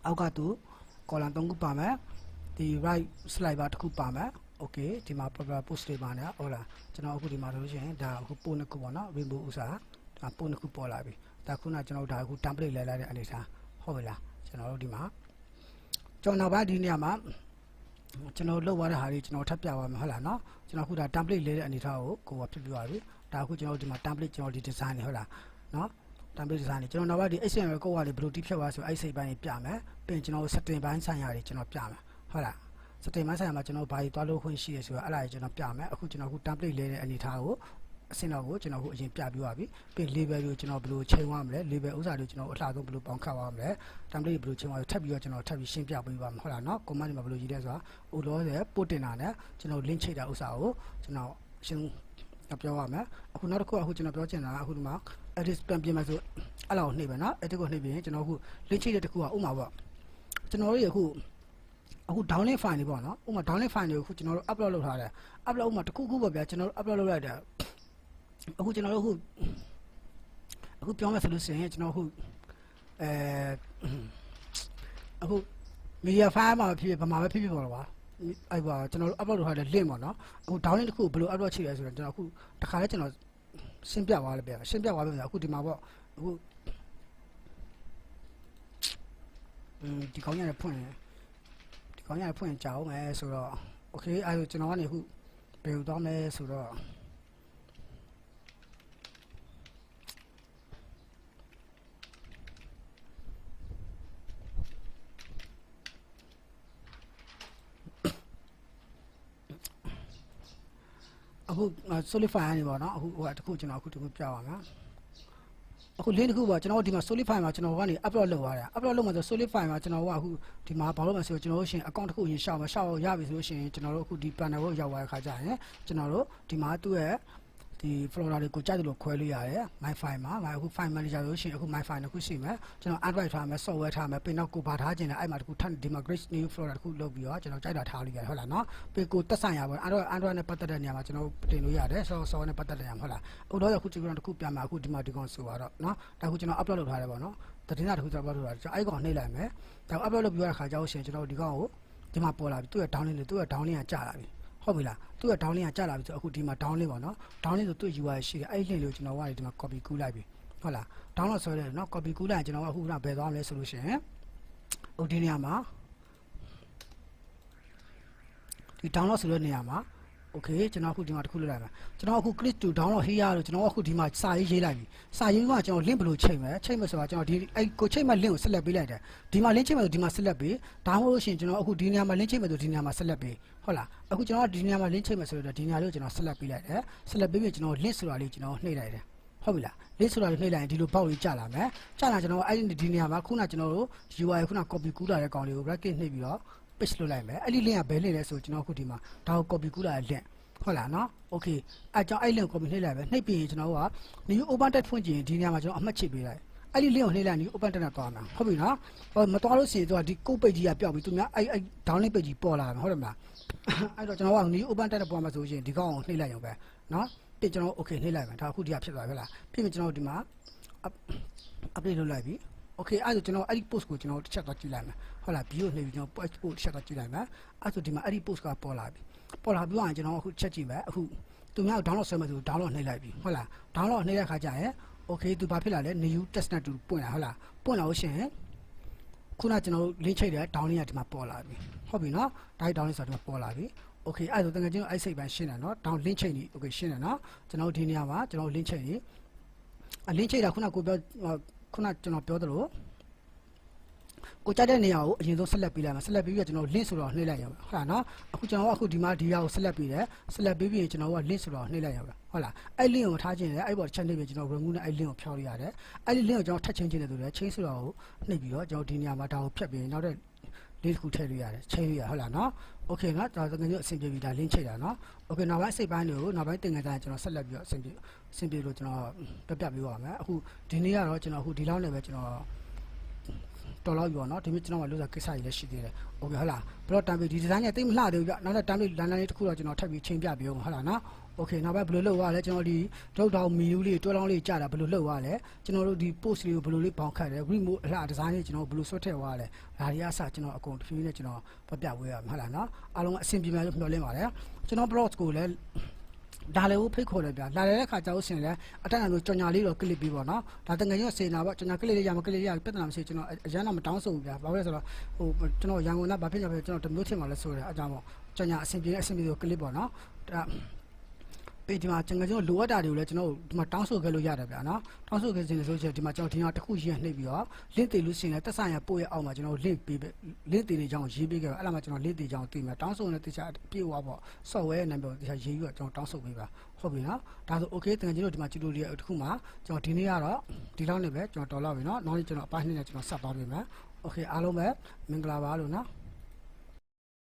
အောက်ကသူ column 3ခုပါမယ်ဒီ right slide bar တစ်ခုပါမယ်โอเคဒီမှာ proper post တွေပါနေဟုတ်လားကျွန်တော်အခုဒီမှာလို့ရှိရင်ဒါအခု post နှစ်ခုပေါ့နော် rainbow ဥစားဒါ post နှစ်ခုပေါ်လာပြီဒါခုနကျွန်တော်ဒါအခု template လဲလိုက်တဲ့အနေထားဟုတ်ပြီလားကျွန်တော်တို့ဒီမှာကျွန်တော်နောက်ပိုင်းဒီနေရာမှာကျွန်တော်လုပ်သွားတဲ့ဟာတွေကျွန်တော်ထပ်ပြပါမယ်ဟုတ်လားနော်ကျွန်တော်အခုဒါ template လဲတဲ့အနေထားကိုဖြစ်ပြသွားပြီဒါအခုကျွန်တော်ဒီမှာ template ကျွန်တော်ဒီ design နေဟုတ်လားနော် template design နေကျွန်တော်နောက်ပိုင်းဒီ HTML ကိုကလေဘယ်လိုတိဖြတ်သွားဆိုအဲ့စိတ်ပိုင်းပြမယ်ပြီးရင်ကျွန်တော် setting ပိုင်းဆိုင်ရာတွေကျွန်တော်ပြမယ်ဟုတ်လား setting ပိုင်းဆိုင်ရာမှာကျွန်တော်ဘာတွေသွားလို့ခွင့်ရှိရဆိုတော့အဲ့ဒါတွေကျွန်တော်ပြမယ်အခုကျွန်တော်အခု template လဲတဲ့အနေထားကို အစင်တော့ကိုကျွန်တော်အခုအရင်ပြပြပါပြီပြီး label ကိုကျွန်တော်ဘယ်လိုချိန်သွားမလဲ label ဥစ္စာတွေကျွန်တော်အလှဆုံးဘယ်လိုပေါင်းခတ်သွားမလဲ template ဘယ်လိုချိန်သွားထပ်ပြီးတော့ကျွန်တော်ထပ်ပြီးရှင်းပြပေးပါမယ်ဟုတ်လားနော် command တွေမှာဘယ်လိုရေးလဲဆိုတာဥလောတဲ့ပို့တင်တာနဲ့ကျွန်တော် link ချိတ်တာဥစ္စာကိုကျွန်တော်ရှင်းပြောရမယ်အခုနောက်တစ်ခုအခုကျွန်တော်ပြောချင်တာအခုဒီမှာ edit ပြန်ပြင်မယ်ဆိုအဲ့လောက်နှိပ်ပဲနော် edit ကိုနှိပ်ပြီးရင်ကျွန်တော်အခု link ချိတ်တဲ့တစ်ခုကဥမာပေါ့ကျွန်တော်တို့အခု download file တွေပေါ့နော်ဥမာ download file တွေကိုကျွန်တော်တို့ upload လုပ်ထားတယ် upload ဥမာတစ်ခုခုပေါ့ဗျာကျွန်တော်တို့ upload လုပ်လိုက်တယ်အခုကျွန်တော်တို့အခုပြောမယ်ဆိုလို့ရှိရင်ကျွန်တော်အခု media file မှာဖြစ်ဘာမှပဲဖြစ်ပေါ့ကွာအဲ့ကွာကျွန်တော်တို့ upload လုပ်ထားတဲ့ link ပေါ့နော်အခု download တစ်ခုဘယ်လို upload ချိရလဲဆိုတော့ကျွန်တော်အခုတစ်ခါလဲကျွန်တော်ရှင်းပြသွားလိုက်ပြရှင်းပြသွားပြီအခုဒီမှာပေါ့အခုဒီကောင်းရဖွင့်ကြအောင်မယ်ဆိုတော့ okay အဲ့ဒါကျွန်တော်ကနေအခုဘယ်လိုသွားမလဲဆိုတော့အခု solidify နေပါတော့အခုဟိုတခုကျွန်တော်အခုတခုပြပါမယ်အခု link တစ်ခုပေါ့ကျွန်တော်ဒီမှာ solidify မှာကျွန်တော်ကနေ upload လုပ်သွားတယ် upload လုပ်မှဆို solidify မှာကျွန်တော်ကအခုဒီမှာဘာလို့မဆိုကျွန်တော်တို့ရှင် account တစ်ခုရင်ရှောက်ရပြီဆိုလို့ရှိရင်ကျွန်တော်တို့အခုဒီ panel ကိုရောက်သွားတဲ့ခါကျရင်ကျွန်တော်တို့ဒီမှာသူ့ရဲ့ဒီ folder တွေကိုကြိုက်တယ်လို့ခွဲလို့ရတယ် my file မှာအခု file manager လို့ရှိရင်အခု my file တစ်ခုရှိမယ်ကျွန်တော် android ထားမယ် software ထားမယ်ပြီးနောက်ကိုဘာထားခြင်းလဲအဲ့မှာတစ်ခုထပ်ဒီမှာ grade new folder တစ်ခုလုပ်ပြီးတော့ကျွန်တော်ကြိုက်တာထားလို့ရတယ်ဟုတ်လားနော်ပြီးကိုတက်ဆိုင်ရပါ android နဲ့ပတ်သက်တဲ့နေရာမှာကျွန်တော်တင်လို့ရတယ် software နဲ့ပတ်သက်တဲ့နေရာမှာဟုတ်လားအခုတော့အခုဒီကောင်တစ်ခုပြန်မှာအခုဒီမှာဒီကောင်ဆိုတော့နော်ဒါအခုကျွန်တော် upload လုပ်ထားတယ်ပေါ့နော်သတင်းစာတစ်ခုကျွန်တော် upload လုပ်ထားတယ်ကျွန်တော်အဲ့ကောင်နှိပ်လိုက်မယ်ဒါ upload လုပ်ပြီးရတဲ့ခါကျတော့ရှင်ကျွန်တော်ဒီကောင်ကိုဒီမှာပေါ်လာပြီသူ့ရဲ့ downlink ကကြာလာပြီဟုတ်ပြီလားသူ့ရဲ့ downlink ကကြာလာပြီဆိုအခုဒီမှာ downlink ပေါ့နော် downlink ဆိုသူ့ UI ရှိတယ်အဲ့ဒီ link လေးကိုကျွန်တော်ကဒီမှာ copy ကူးလိုက်ပြီဟုတ်လား download ဆွဲတယ်နော် copy ကူးလိုက်ရင်ကျွန်တော်ကအခုကဘယ်သွားမလဲဆိုလို့ရှိရင်ဟိုဒီနေရာမှာဒီ download ဆိုတဲ့နေရာမှာ okay ကျွန်တော်အခုဒီမှာတစ်ခုလုပ်လိုက်မယ်ကျွန်တော်အခု click to download here လို့ကျွန်တော်အခုဒီမှာစာရေးလိုက်ပြီစာရေးကကျွန်တော် link ဘယ်လိုချိန်မယ်ဆိုတာကျွန်တော်ဒီအဲ့ကိုချိန်မဲ့ link ကိုဆက်လက်ပေးလိုက်တယ်ဒီမှာ link ချိန်မဲ့ဆိုဒီမှာဆက်လက်ပေး download လို့ရှိရင်ကျွန်တော်အခုဒီနေရာမှာ link ချိန်မဲ့ဆိုဒီနေရာမှာဆက်လက်ပေးဟုတ်လားအခုကျွန်တော်ဒီနေရာမှာ link ချိန်မဲ့ဆိုတော့ဒီနေရာလေးကိုကျွန်တော်ဆက်လက်ပေးလိုက်တယ်ဆက်လက်ပေးပြီးကျွန်တော် link ဆိုတာလေးကျွန်တော်နှိပ်လိုက်တယ်ဟုတ်ပြီလား link ဆိုတာလေးနှိပ်လိုက်ရင်ဒီလိုပေါက်လေးကြာလာမယ်ကြာလာကျွန်တော်အဲ့ဒီနေရာမှာခုနကျွန်တော်တို့ UI ခုန copy ကူးလာတဲ့ကောင်လေးကို bracket နှိပ်ပြီးတော့ paste လုပ်လိုက်မယ်အဲ့ဒီ link ကဘယ် link လဲဆိုကျွန်တော်အခုဒီမှာဒါကို copy ကူးလာတဲ့ linkဟုတ်လားနော်โอเคအဲ့ကြောင့်အဲ့ link ကို copy နှိပ်လိုက်ပဲနှိပ်ပြီးရင်ကျွန်တော်က new open text ဖွင့်ကြည့်ရင်ဒီနေရာမှာကျွန်တော်အမှတ်ချိပေးလိုက်အဲ့ဒီ link ကိုနှိပ်လိုက် new open text နဲ့သွားမှာဟုတ်ပြီနော်ဟောမသွားလို့ရှိရင်သူကဒီ code page ကြီးကပျောက်ပြီသူများအဲ့ downlink page ကြီးပေါ်လာမှာဟုတ်တယ်မလားအဲ့တော့ကျွန်တော်က new open text နဲ့ပေါ်မှာဆိုရင်ဒီကောင်ကိုနှိပ်လိုက်ရုံပဲနော်ပြီးကျွန်တော် okay နှိပ်လိုက်မယ်ဒါအခုဒီကဖြစ်သွားပြီဟုတ်လားပြီးရင်ကျွန်တော်ဒီမှာ update လုပ်လိုက်ပြီโอเคအဲ့ဒါကျွန်တော်အဲ့ဒီ post ကိုကျွန်တော်တစ်ချက်သွားကြည့်လိုက်မယ်ဟုတ်လား view နှိပ်ပြီးကျွန်တော် post ကိုတစ်ချက်သွားကြည့်လိုက်မယ်အဲ့ဆိုဒီမှာအဲ့ဒီ post ကပေါ်လာပြီပေါ်လာပြီးတော့ကျွန်တော်အခုချက်ကြည့်မယ်အခုသူများ download ဆွဲမယ်ဆို download နှိပ်လိုက်ပြီဟုတ်လား download နှိပ်တဲ့အခါကျရင် okay သူဘာဖြစ်လာလဲ new testnet တူပွင့်လာဟုတ်လားပွင့်လာလို့ရှိရင်ခုနကျွန်တော် link ချိတ်တယ် downlink ကဒီမှာပေါ်လာပြီဟုတ်ပြီနော်ဒါ downlink ဆိုတာဒီမှာပေါ်လာပြီ okay အဲ့ဒါဆိုတကယ်ချင်းအဲ့စိတ်ပိုင်းရှင်းတယ်နော် down link ချိတ်နေ okay ရှင်းတယ်နော်ကျွန်တော်ဒီနေရာမှာကျွန်တော် link ချိတ်နေlink ချိတ်တာခုနကိုပြောခုနကျွန်တော်ပြောသလိုကိုကြတဲ့နေရာကိုအရင်ဆုံးဆက်လက်ပေးလိုက်မှာဆက်လက်ပေးပြီးတော့ကျွန်တော် link ဆိုတော့နှိပ်လိုက်ရအောင်ဟုတ်လားနော်အခုကျွန်တော်ကအခုဒီမှာဒီဟာကိုဆက်လက်ပေးတယ်ဆက်လက်ပေးပြီးရင်ကျွန်တော်က link ဆိုတော့နှိပ်လိုက်ရအောင်ဟုတ်လားအဲ့ link ကိုထားခြင်းလေအဲ့ပေါ်ချက်နှိပ်ပြီးကျွန်တော် remove နဲ့အဲ့ link ကိုဖျောက်လိုက်ရတယ်အဲ့ဒီ link ကိုကျွန်တော်ထပ်ချင်းတယ်ဆိုတော့ change ဆိုတော့နှိပ်ပြီးတော့ကျွန်တော်ဒီနေရာမှာဒါကိုဖြတ်ပြီးနောက်တဲ့ link တစ်ခုထည့်လို့ရတယ် change ရဟုတ်လားနော် okay နော်ဒါဆိုငါတို့အဆင်ပြေပြီဒါ link ချိန်တာနော် okay နောက်ပိုင်းစိတ်ပိုင်းတွေကိုနောက်ပိုင်းသင်ခန်းစာကျွန်တော်ဆက်လက်ပြီးတော့အဆင်ပြေလို့ကျွန်တော်ပြပြပေးပါမယ်အခုဒီနေ့ကတော့ကျွန်တော်အခုဒီလောက်နဲ့ပဲကျွန်တော်တော်လောက်ပြီပေါ့နော်ဒီနေ့ကျွန်တော်ကလို့ဆိုကိစ္စကြီးလည်းရှိသေးတယ်โอเคဟုတ်လားဘလော့တမ်ပီဒီဒီဇိုင်းကတိတ်မလှသေးဘူးပြနောက်တော့တမ်ပီလန်လန်လေးတစ်ခုတော့ကျွန်တော်ထပ်ပြီးချိန်ပြပေးအောင်ဟုတ်လားနော်โอเคနောက်ပိုင်းဘယ်လိုလုပ်ရလဲကျွန်တော်ဒီဒုတ်တောင်မီနူးလေးတွဲလောင်းလေးကြာတာဘယ်လိုလုပ်ရလဲကျွန်တော်တို့ဒီ post လေးကိုဘယ်လိုလေးပေါင်ခတ်လဲ remote အလှဒီဇိုင်းလေးကျွန်တော်ဘယ်လိုဆွတ်ထည့်သွားလဲဒါတွေအစကျွန်တော်အကုန်တစ်ဖြည်းဖြည်းနဲ့ကျွန်တော်ပြပြဝေးရမှာဟုတ်လားနော်အားလုံးအဆင်ပြေမယ်လို့မျှော်လင့်ပါတယ်ကျွန်တော် blog ကိုလည်းဒါလည်းဖိတ်ခေါ်တယ်ဗျာလာတဲ့အခါကျတော့ရှင်လည်းအတက်အလို့ကြော်ညာလေးတော့ကလစ်ပြီးပေါ့နော်ဒါတကယ်ချင်းစေနာပေါ့ကြော်ညာကလစ်လေးရမကလစ်လေးရပြဿနာမရှိကျွန်တော်အရန်တော့မတောင်းဆိုဘူးဗျာဘာလို့လဲဆိုတော့ဟိုကျွန်တော်ရန်ကုန်ကဘာဖြစ်ကြလဲကျွန်တော်တမျိုးထင်မှလဲဆိုတယ်အကြောင်းပေါ့ကြော်ညာအဆင်ပြေကိုကလစ်ပေါ့နော်ဒါ ပေးဒီမှာကျွန်တော်လိုအပ်တာတွေကိုလည်းကျွန်တော်ဒီမှာတောင်းဆိုခဲ့လို့ရတယ်ဗျာနော်တောင်းဆိုခဲ့ခြင်းဆိုချင်ဒီမှာကျွန်တော်ဒီဟာတစ်ခုရေးနှိပ်ပြီးတော့ link တည်လို့ရှိရင်တက်ဆိုင်ရပို့ရအောင်မှာကျွန်တော် link ပေး link တည်နေကြောင်းရေးပေးခဲ့ပါအဲ့ဒါမှကျွန်တော် link တည်ကြောင်းတည်မှာတောင်းဆိုနေတဲ့တခြားပြေဝပေါ့ software ရဲ့နာမည်ကိုတခြားရေးပြီးတော့ကျွန်တော်တောင်းဆိုပေးပါဟုတ်ပြီနော်ဒါဆို okay တကယ်ကျွန်တော်ဒီမှာ tutorial တစ်ခုမှာကျွန်တော်ဒီနေ့ကတော့ဒီလောက်နေပဲကျွန်တော်တော်လောက်ပြီနော်နောက်နေ့ကျွန်တော်အပိုင်းနှစ်နဲ့ကျွန်တော်ဆက်သွားပေးမယ် okay အားလုံးပဲမင်္ဂလာပါလို့နော်